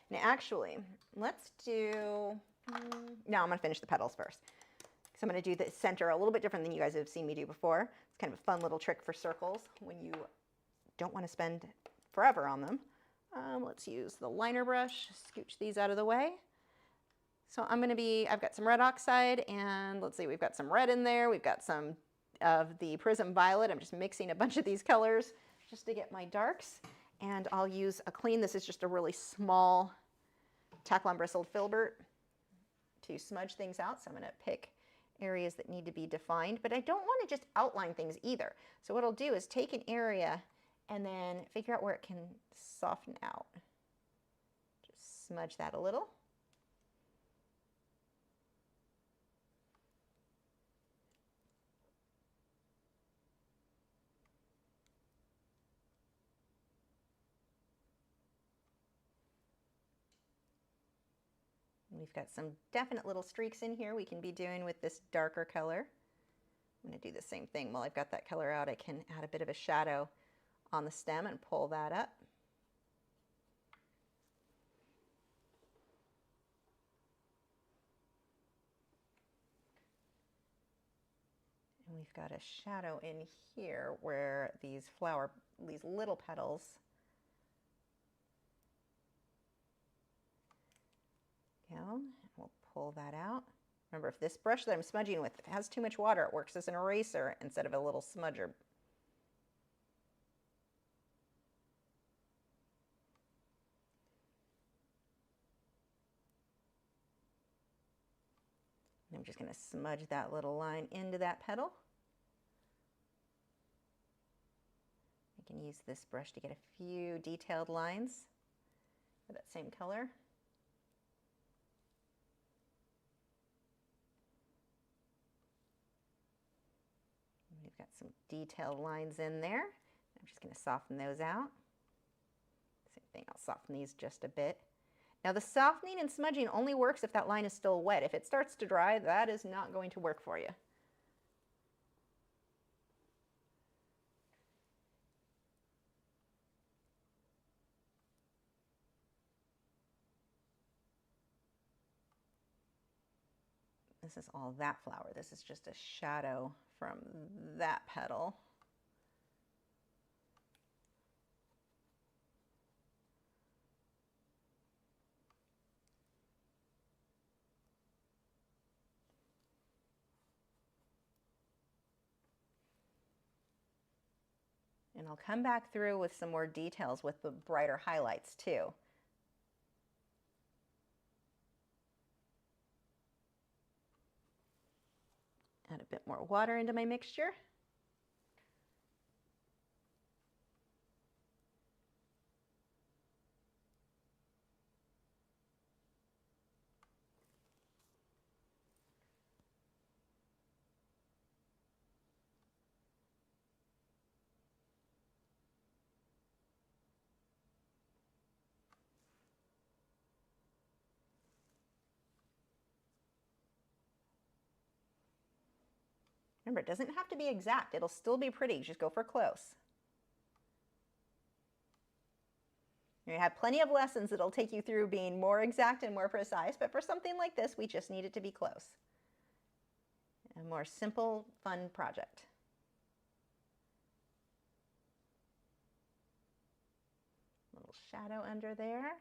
Now actually, let's do, no, I'm going to finish the petals first. So I'm going to do the center a little bit different than you guys have seen me do before. It's kind of a fun little trick for circles when you don't want to spend forever on them. Let's use the liner brush, scooch these out of the way. So I'm going to be, I've got some red oxide, and let's see, we've got some red in there. We've got some of the prism violet. I'm just mixing a bunch of these colors just to get my darks. And I'll use a clean, this is just a really small Taklon bristled filbert to smudge things out. So I'm going to pick areas that need to be defined, but I don't want to just outline things either. So what I'll do is take an area and then figure out where it can soften out. Just smudge that a little. We've got some definite little streaks in here we can be doing with this darker color. I'm going to do the same thing. While I've got that color out, I can add a bit of a shadow on the stem and pull that up. And we've got a shadow in here where these little petals go. We'll pull that out. Remember, if this brush that I'm smudging with has too much water, it works as an eraser instead of a little smudger. And I'm just going to smudge that little line into that petal. I can use this brush to get a few detailed lines for that same color. We've got some detailed lines in there. I'm just going to soften those out. Same thing, I'll soften these just a bit. Now the softening and smudging only works if that line is still wet. If it starts to dry, that is not going to work for you. This is all that flower. This is just a shadow from that petal. And I'll come back through with some more details with the brighter highlights too. Add a bit more water into my mixture. Remember, it doesn't have to be exact. It'll still be pretty. Just go for close. You have plenty of lessons that'll take you through being more exact and more precise, but for something like this, we just need it to be close. A more simple, fun project. A little shadow under there.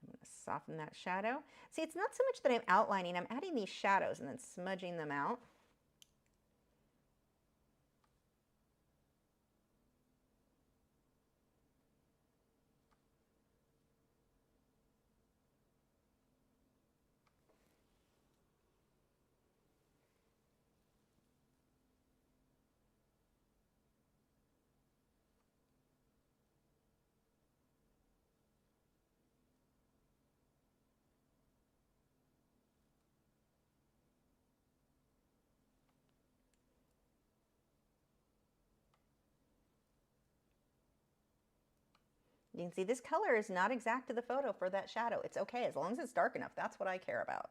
I'm going to soften that shadow. See, it's not so much that I'm outlining, I'm adding these shadows and then smudging them out. You can see this color is not exact to the photo for that shadow. It's okay, as long as it's dark enough. That's what I care about.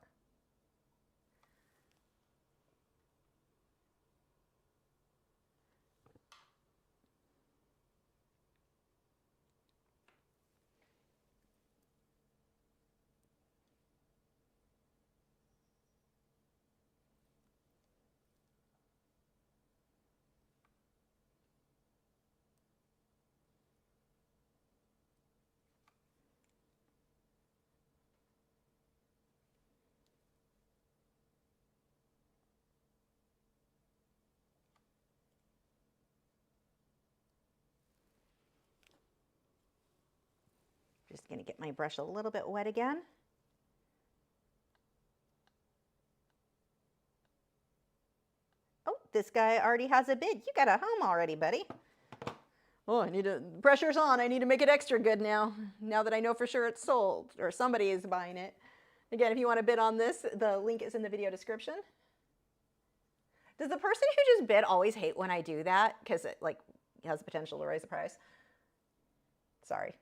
Just going to get my brush a little bit wet again. Oh, this guy already has a bid. You got a home already, buddy. Oh, pressure's on. I need to make it extra good now that I know for sure it's sold or somebody is buying it. Again, if you want to bid on this, the link is in the video description. Does the person who just bid always hate when I do that? Because it has the potential to raise the price. Sorry.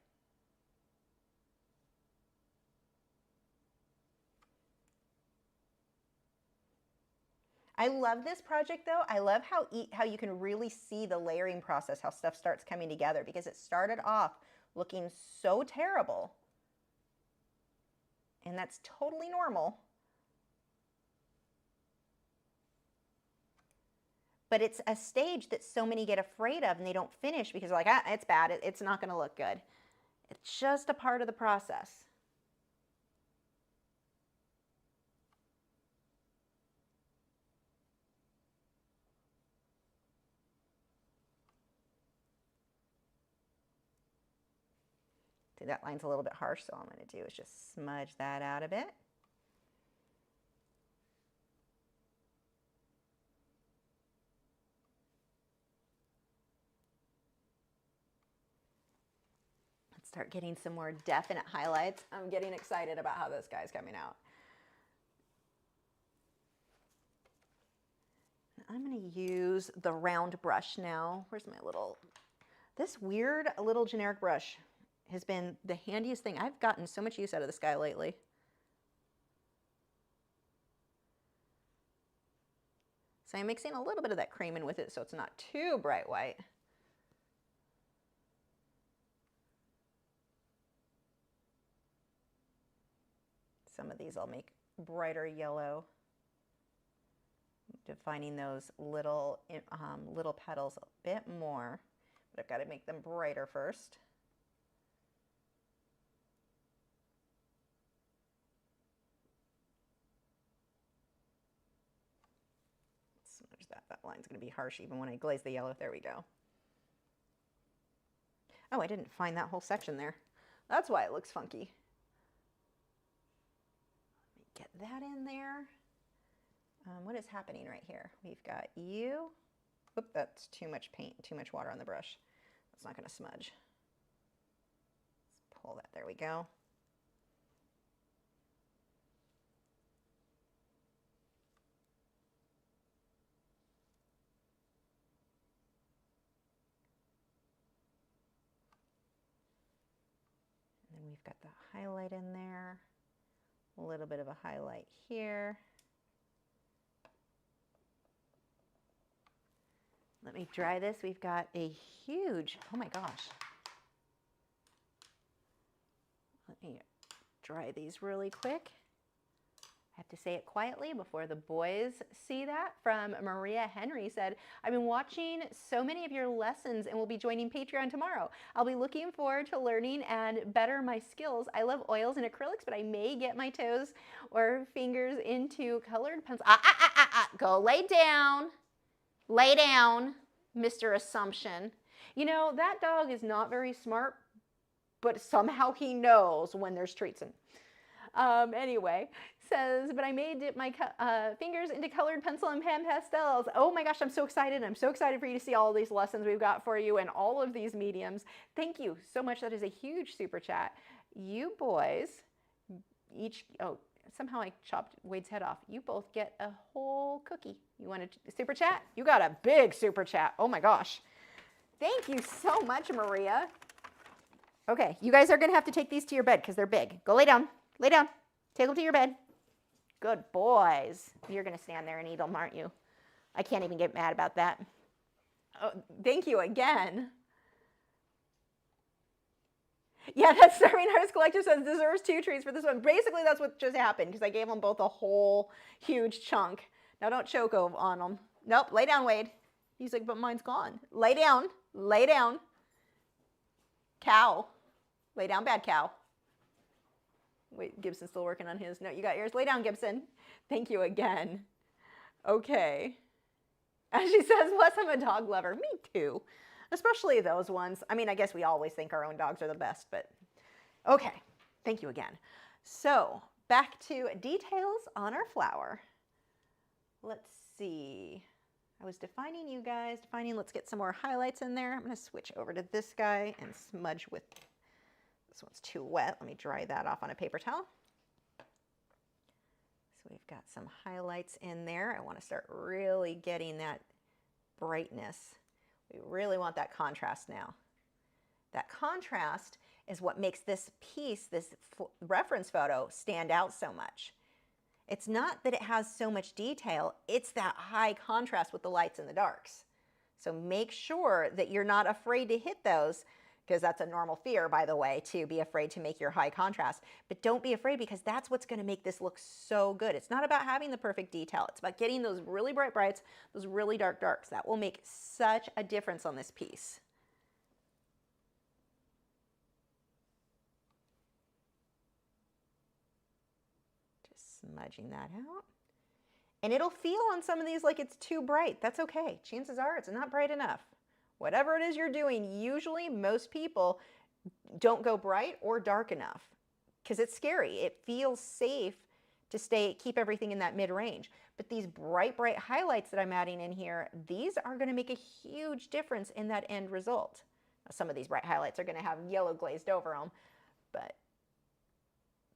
I love this project though. I love how you can really see the layering process, how stuff starts coming together, because it started off looking so terrible. And that's totally normal. But it's a stage that so many get afraid of and they don't finish because they're like, ah, it's bad, it's not going to look good. It's just a part of the process. See, that line's a little bit harsh, so all I'm going to do is just smudge that out a bit. Let's start getting some more definite highlights. I'm getting excited about how this guy's coming out. I'm going to use the round brush now. Where's my little... This weird little generic brush has been the handiest thing. I've gotten so much use out of this guy lately. So I'm mixing a little bit of that cream in with it so it's not too bright white. Some of these I'll make brighter yellow, defining those little petals a bit more, but I've got to make them brighter first. Smudge that. That line's going to be harsh even when I glaze the yellow. There we go. Oh, I didn't find that whole section there. That's why it looks funky. Let me get that in there. What is happening right here? We've got you. Oop, that's too much paint, too much water on the brush. That's not going to smudge. Let's pull that. There we go. And then we've got the highlight in there. A little bit of a highlight here. Let me dry this. We've got a huge, oh my gosh. Let me dry these really quick. I have to say it quietly before the boys see that. From Maria Henry said, I've been watching so many of your lessons and will be joining Patreon tomorrow. I'll be looking forward to learning and better my skills. I love oils and acrylics, but I may get my toes or fingers into colored pencils. Go lay down. Lay down, Mr. Assumption. You know, that dog is not very smart, but somehow he knows when there's treats in. Anyway, says, but I may dip my fingers into colored pencil and pan pastels. Oh my gosh, I'm so excited. I'm so excited for you to see all of these lessons we've got for you and all of these mediums. Thank you so much. That is a huge super chat. You boys, each, oh, somehow I chopped Wade's head off. You both get a whole cookie. You want a super chat? You got a big super chat. Oh my gosh. Thank you so much, Maria. Okay, you guys are going to have to take these to your bed because they're big. Go lay down. Lay down. Take them to your bed. Good boys. You're going to stand there and eat them, aren't you? I can't even get mad about that. Oh, thank you again. Yeah, that Starving Artist Collector says deserves 2 treats for this one. Basically, that's what just happened because I gave them both a whole huge chunk. Now, don't choke on them. Nope, lay down, Wade. He's like, but mine's gone. Lay down. Lay down. Cow. Lay down, bad cow. Wait, Gibson's still working on his. No, you got yours. Lay down, Gibson. Thank you again. Okay. As she says, plus I'm a dog lover. Me too. Especially those ones. I mean, I guess we always think our own dogs are the best, but okay. Thank you again. So back to details on our flower. Let's see. I was defining you guys, let's get some more highlights in there. I'm going to switch over to this guy and smudge with, this one's too wet. Let me dry that off on a paper towel. So we've got some highlights in there. I want to start really getting that brightness. We really want that contrast now. That contrast is what makes this piece, this reference photo, stand out so much. It's not that it has so much detail, it's that high contrast with the lights and the darks. So make sure that you're not afraid to hit those, because that's a normal fear, by the way, to be afraid to make your high contrast. But don't be afraid, because that's what's going to make this look so good. It's not about having the perfect detail. It's about getting those really bright brights, those really dark darks. That will make such a difference on this piece. Smudging that out. And it'll feel on some of these like it's too bright. That's okay. Chances are it's not bright enough. Whatever it is you're doing, usually most people don't go bright or dark enough because it's scary. It feels safe to keep everything in that mid-range. But these bright, bright highlights that I'm adding in here, these are going to make a huge difference in that end result. Now, some of these bright highlights are going to have yellow glazed over them, but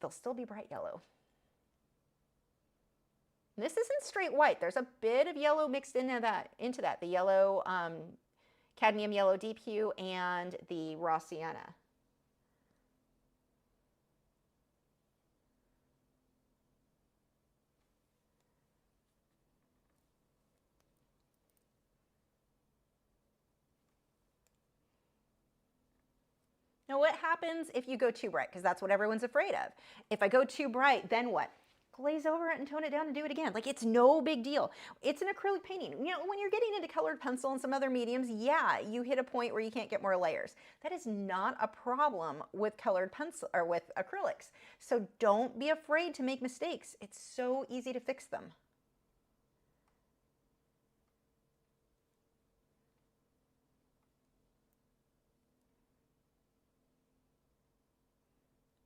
they'll still be bright yellow. This isn't straight white. There's a bit of yellow mixed into that. The yellow, cadmium yellow deep hue and the raw sienna. Now what happens if you go too bright? Because that's what everyone's afraid of. If I go too bright, then what? Glaze over it and tone it down and do it again. Like, it's no big deal. It's an acrylic painting. You know, when you're getting into colored pencil and some other mediums, yeah, you hit a point where you can't get more layers. That is not a problem with colored pencil or with acrylics. So don't be afraid to make mistakes. It's so easy to fix them.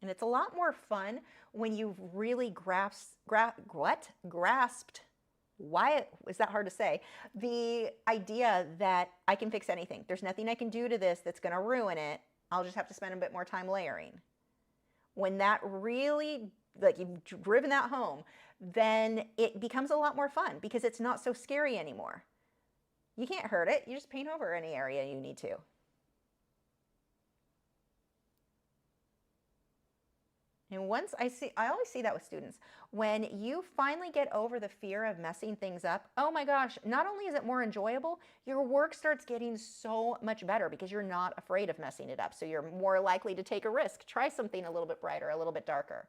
And it's a lot more fun when you've really grasped, why, is that hard to say? The idea that I can fix anything. There's nothing I can do to this that's going to ruin it. I'll just have to spend a bit more time layering. When that really, like, you've driven that home, then it becomes a lot more fun because it's not so scary anymore. You can't hurt it. You just paint over any area you need to. And once I always see that with students, when you finally get over the fear of messing things up, oh my gosh, not only is it more enjoyable, your work starts getting so much better because you're not afraid of messing it up. So you're more likely to take a risk, try something a little bit brighter, a little bit darker.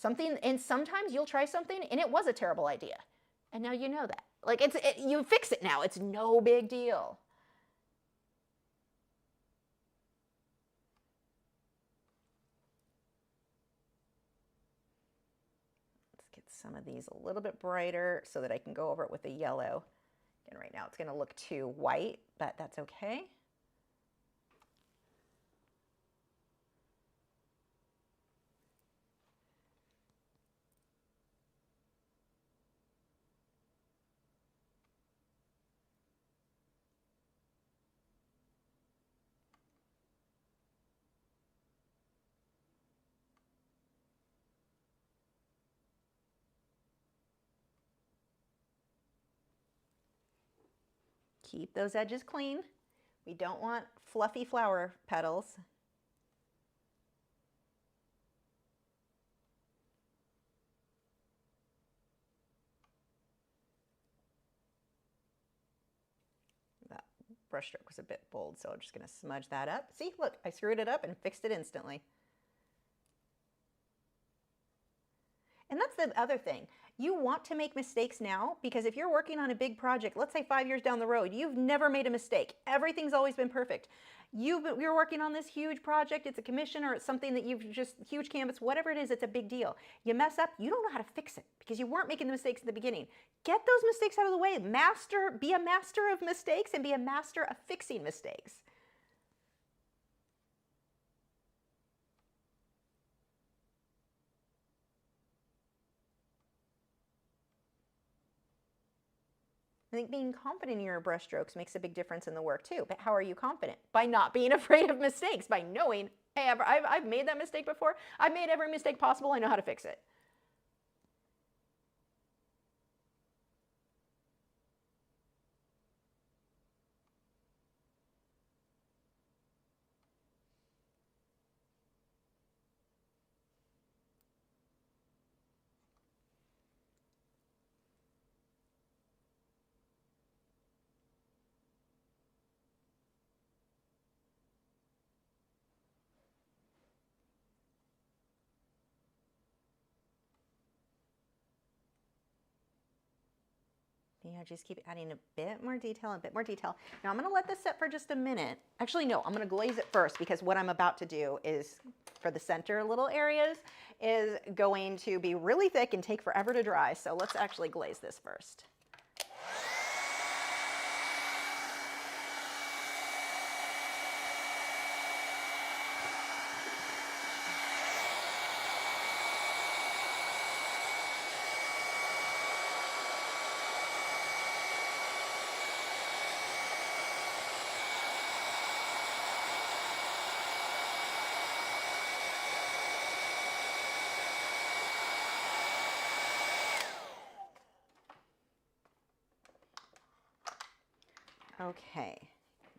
Something, and sometimes you'll try something and it was a terrible idea. And now you know that. Like you fix it now. It's no big deal. Let's get some of these a little bit brighter so that I can go over it with the yellow. And right now it's going to look too white, but that's okay. Keep those edges clean. We don't want fluffy flower petals. That brush stroke was a bit bold, so I'm just going to smudge that up. See, look, I screwed it up and fixed it instantly. And that's the other thing. You want to make mistakes now, because if you're working on a big project, let's say 5 years down the road, you've never made a mistake. Everything's always been perfect. You're working on this huge project, it's a commission or it's something that you've just, huge canvas, whatever it is, it's a big deal. You mess up, you don't know how to fix it because you weren't making the mistakes at the beginning. Get those mistakes out of the way. Be a master of mistakes and be a master of fixing mistakes. I think being confident in your brush strokes makes a big difference in the work too. But how are you confident? By not being afraid of mistakes, by knowing, hey, I've made that mistake before. I've made every mistake possible. I know how to fix it. Yeah, just keep adding a bit more detail, a bit more detail. Now I'm going to let this set for just a minute. Actually, no, I'm going to glaze it first because what I'm about to do is, for the center little areas, is going to be really thick and take forever to dry. So let's actually glaze this first. Okay,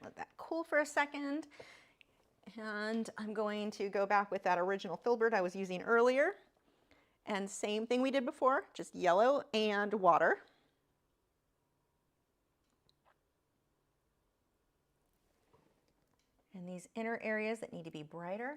let that cool for a second. And I'm going to go back with that original filbert I was using earlier. And same thing we did before, just yellow and water. And these inner areas that need to be brighter.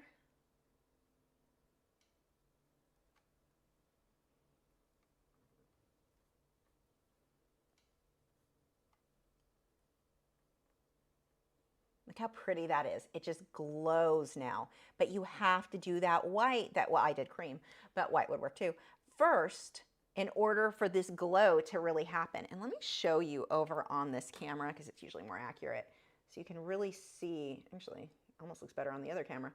Look how pretty that is. It just glows now. But you have to do that white, well, I did cream, but white would work too, first in order for this glow to really happen. And let me show you over on this camera because it's usually more accurate. So you can really see, actually, almost looks better on the other camera,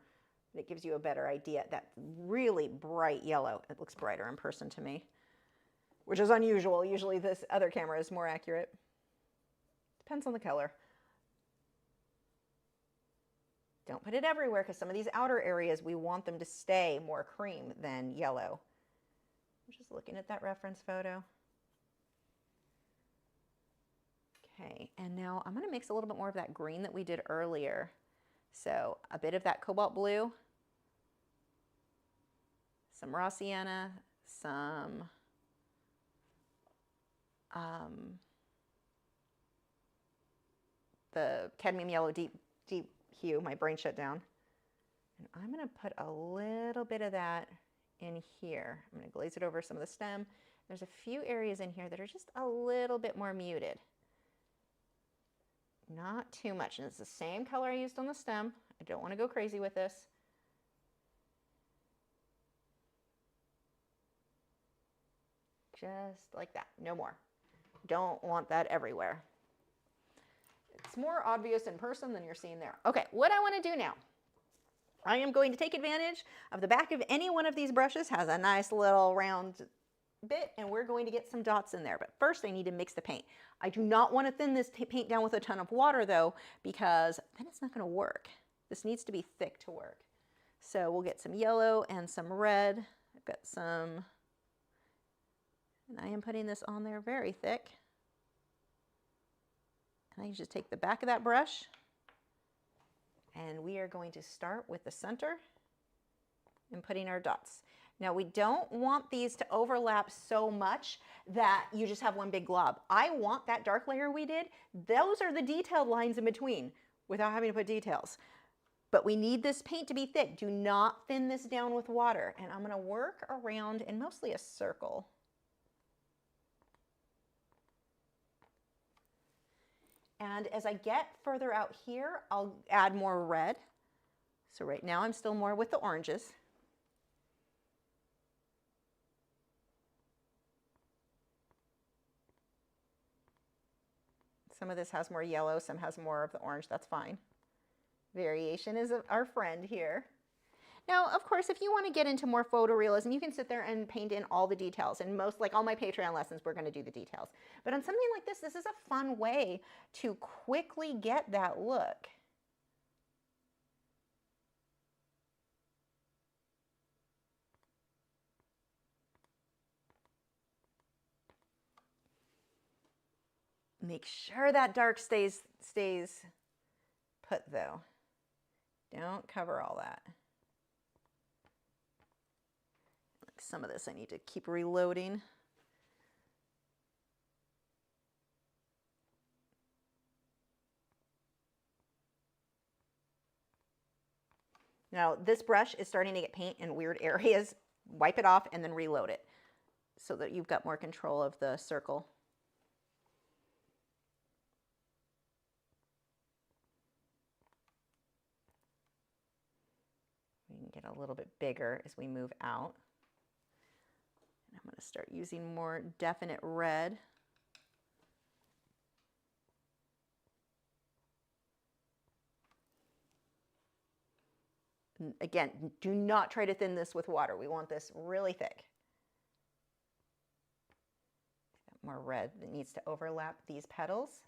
but it gives you a better idea. That really bright yellow, it looks brighter in person to me, which is unusual. Usually this other camera is more accurate. Depends on the color. Don't put it everywhere because some of these outer areas, we want them to stay more cream than yellow. I'm just looking at that reference photo. Okay, and now I'm going to mix a little bit more of that green that we did earlier. So a bit of that cobalt blue, some raw sienna, some the cadmium yellow deep hue. My brain shut down. And I'm going to put a little bit of that in here. I'm going to glaze it over some of the stem. There's a few areas in here that are just a little bit more muted. Not too much. And it's the same color I used on the stem. I don't want to go crazy with this. Just like that. No more. Don't want that everywhere. It's more obvious in person than you're seeing there. Okay, what I want to do now, I am going to take advantage of the back of any one of these brushes has a nice little round bit, and we're going to get some dots in there. But first I need to mix the paint. I do not want to thin this paint down with a ton of water though, because then it's not going to work. This needs to be thick to work. So we'll get some yellow and some red. I've got some, and I am putting this on there very thick. And I just take the back of that brush, and we are going to start with the center and putting our dots. Now we don't want these to overlap so much that you just have one big glob. I want that dark layer we did, those are the detailed lines in between without having to put details. But we need this paint to be thick. Do not thin this down with water. And I'm going to work around in mostly a circle. And as I get further out here, I'll add more red. So right now I'm still more with the oranges. Some of this has more yellow, some has more of the orange, that's fine. Variation is our friend here. Now, of course, if you want to get into more photorealism, you can sit there and paint in all the details. And most, like all my Patreon lessons, we're going to do the details. But on something like this is a fun way to quickly get that look. Make sure that dark stays put though. Don't cover all that. Like some of this I need to keep reloading. Now this brush is starting to get paint in weird areas. Wipe it off and then reload it so that you've got more control of the circle. We can get a little bit bigger as we move out. And I'm going to start using more definite red. Again, do not try to thin this with water. We want this really thick. More red that needs to overlap these petals.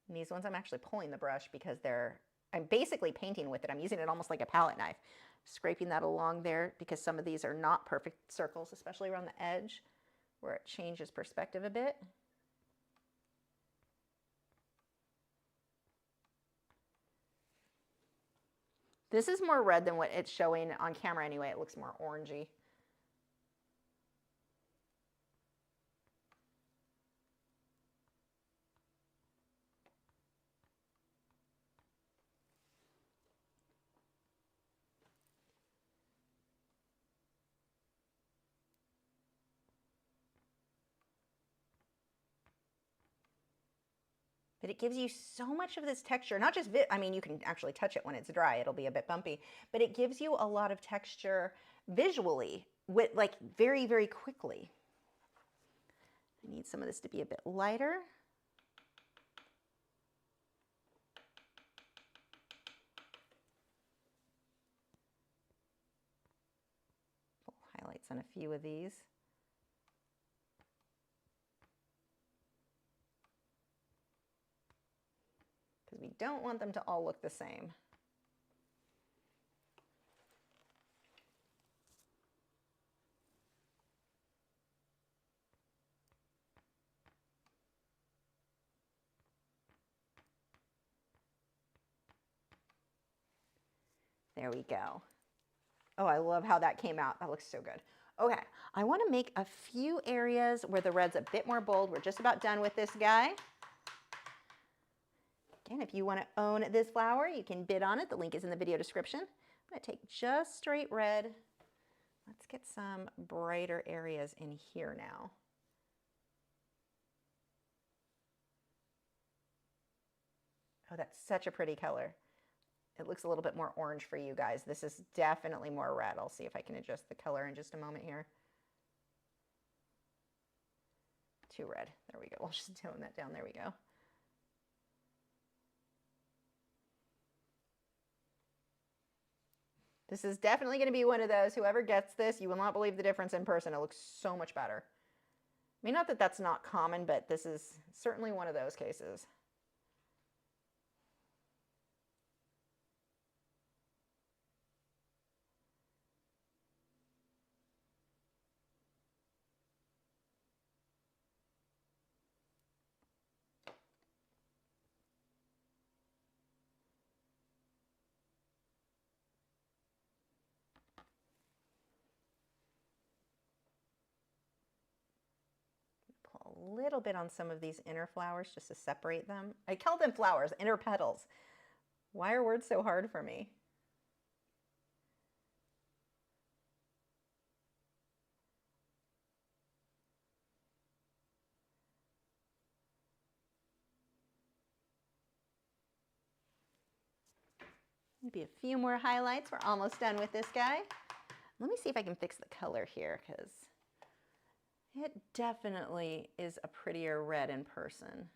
And these ones I'm actually pulling the brush because I'm basically painting with it. I'm using it almost like a palette knife. Scraping that along there because some of these are not perfect circles, especially around the edge where it changes perspective a bit. This is more red than what it's showing on camera anyway. It looks more orangey. But it gives you so much of this texture, not just, I mean, you can actually touch it when it's dry, it'll be a bit bumpy, but it gives you a lot of texture visually, with like very, very quickly. I need some of this to be a bit lighter. Highlights on a few of these. We don't want them to all look the same. There we go. Oh, I love how that came out. That looks so good. Okay, I want to make a few areas where the red's a bit more bold. We're just about done with this guy. Again, if you want to own this flower, you can bid on it. The link is in the video description. I'm going to take just straight red. Let's get some brighter areas in here now. Oh, that's such a pretty color. It looks a little bit more orange for you guys. This is definitely more red. I'll see if I can adjust the color in just a moment here. Too red. There we go. We'll just tone that down. There we go. This is definitely going to be one of those, whoever gets this, you will not believe the difference in person. It looks so much better. I mean, not that that's not common, but this is certainly one of those cases. Pull a little bit on some of these inner flowers just to separate them. I call them flowers, inner petals. Why are words so hard for me? Maybe a few more highlights. We're almost done with this guy. Let me see if I can fix the color here, because it definitely is a prettier red in person.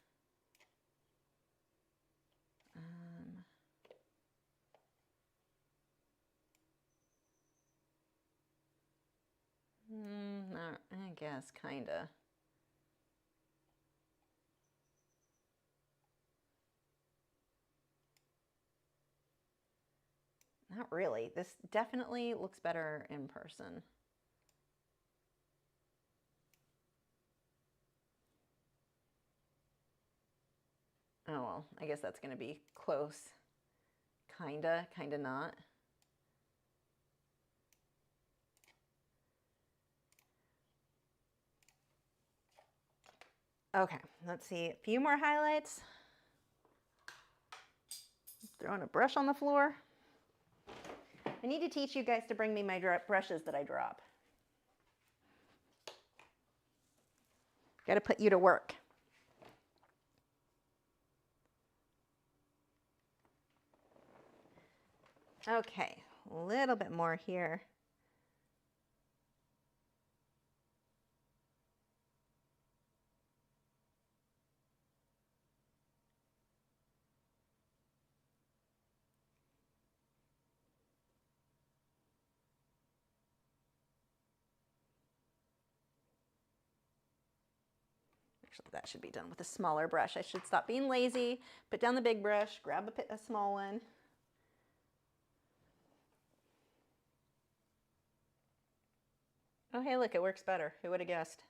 I guess, kinda. Not really. This definitely looks better in person. Oh, well, I guess that's going to be close. Kinda not. Okay, let's see. A few more highlights. Throwing a brush on the floor. I need to teach you guys to bring me my brushes that I drop. Got to put you to work. Okay, a little bit more here. Actually, that should be done with a smaller brush. I should stop being lazy, put down the big brush, grab a small one. Oh, hey, look, it works better. Who would have guessed?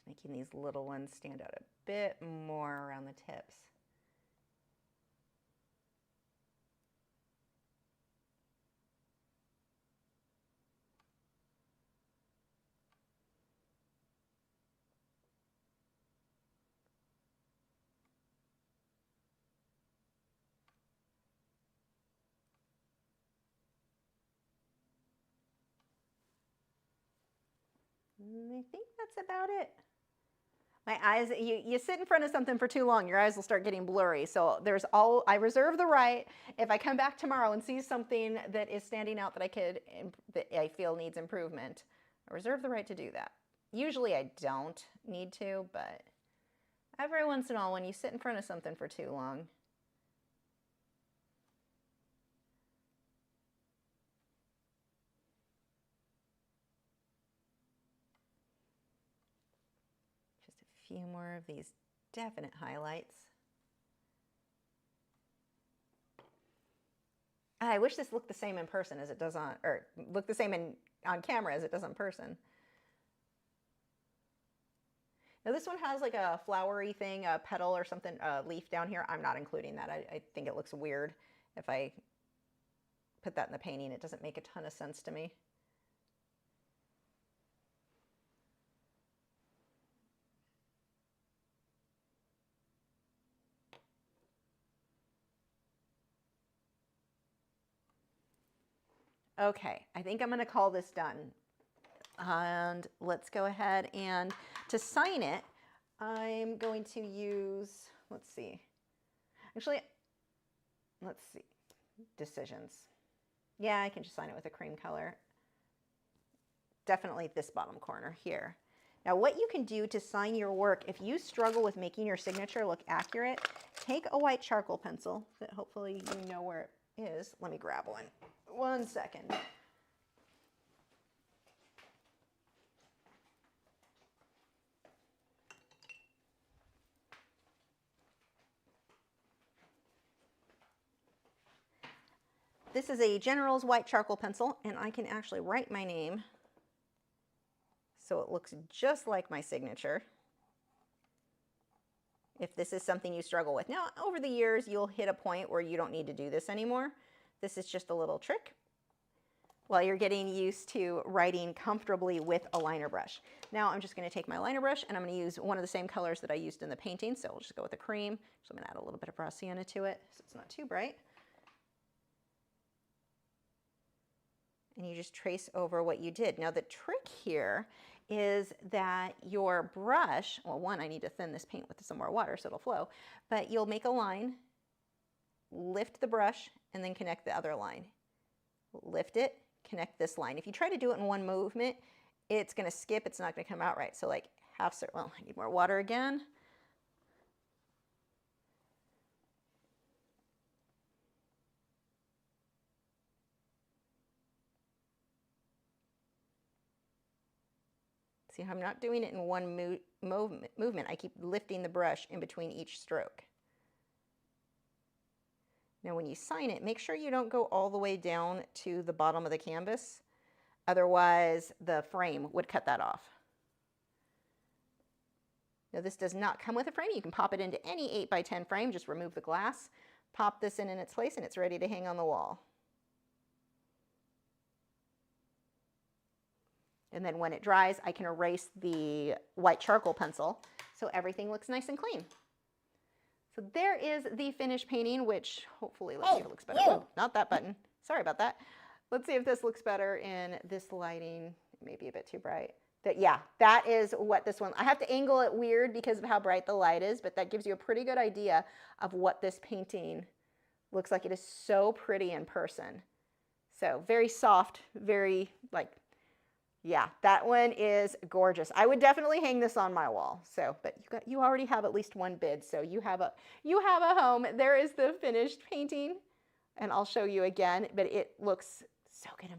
Making these little ones stand out a bit more around the tips. I think that's about it. My eyes, you sit in front of something for too long, your eyes will start getting blurry. So I reserve the right, if I come back tomorrow and see something that is standing out that I feel needs improvement, I reserve the right to do that. Usually I don't need to, but every once in a while when you sit in front of something for too long. Just a few more of these definite highlights. I wish this looked the same in person as it does on, or looked the same on camera as it does in person. Now this one has like a flowery thing, a petal or something, a leaf down here. I'm not including that. I think it looks weird if I put that in the painting. It doesn't make a ton of sense to me. Okay, I think I'm going to call this done. And let's go ahead and to sign it, I'm going to use, let's see. Actually, let's see. Decisions. Yeah, I can just sign it with a cream color. Definitely this bottom corner here. Now what you can do to sign your work, if you struggle with making your signature look accurate, take a white charcoal pencil that hopefully you know where it is. Let me grab one. 1 second. This is a General's white charcoal pencil, and I can actually write my name so it looks just like my signature. If this is something you struggle with. Now, over the years, you'll hit a point where you don't need to do this anymore. This is just a little trick while you're getting used to writing comfortably with a liner brush. Now I'm just going to take my liner brush and I'm going to use one of the same colors that I used in the painting. So we'll just go with the cream. So I'm going to add a little bit of raw sienna to it so it's not too bright. And you just trace over what you did. Now the trick here is that your brush, well, one, I need to thin this paint with some more water so it'll flow, but you'll make a line, lift the brush, and then connect the other line. Lift it, connect this line. If you try to do it in one movement, it's going to skip, it's not going to come out right. So like half circle, well, I need more water again. See how I'm not doing it in one movement. I keep lifting the brush in between each stroke. Now when you sign it, make sure you don't go all the way down to the bottom of the canvas. Otherwise, the frame would cut that off. Now this does not come with a frame. You can pop it into any 8 by 10 frame. Just remove the glass, pop this in its place, and it's ready to hang on the wall. And then when it dries, I can erase the white charcoal pencil so everything looks nice and clean. So there is the finished painting, which hopefully, let's see if it looks better. Oh, not that button. Sorry about that. Let's see if this looks better in this lighting. Maybe a bit too bright. Yeah, that is what this one, I have to angle it weird because of how bright the light is, but that gives you a pretty good idea of what this painting looks like. It is so pretty in person. So very soft, very like, yeah, that one is gorgeous. I would definitely hang this on my wall. So, but you already have at least one bid, so you have a home. There is the finished painting, and I'll show you again, but it looks so good in person.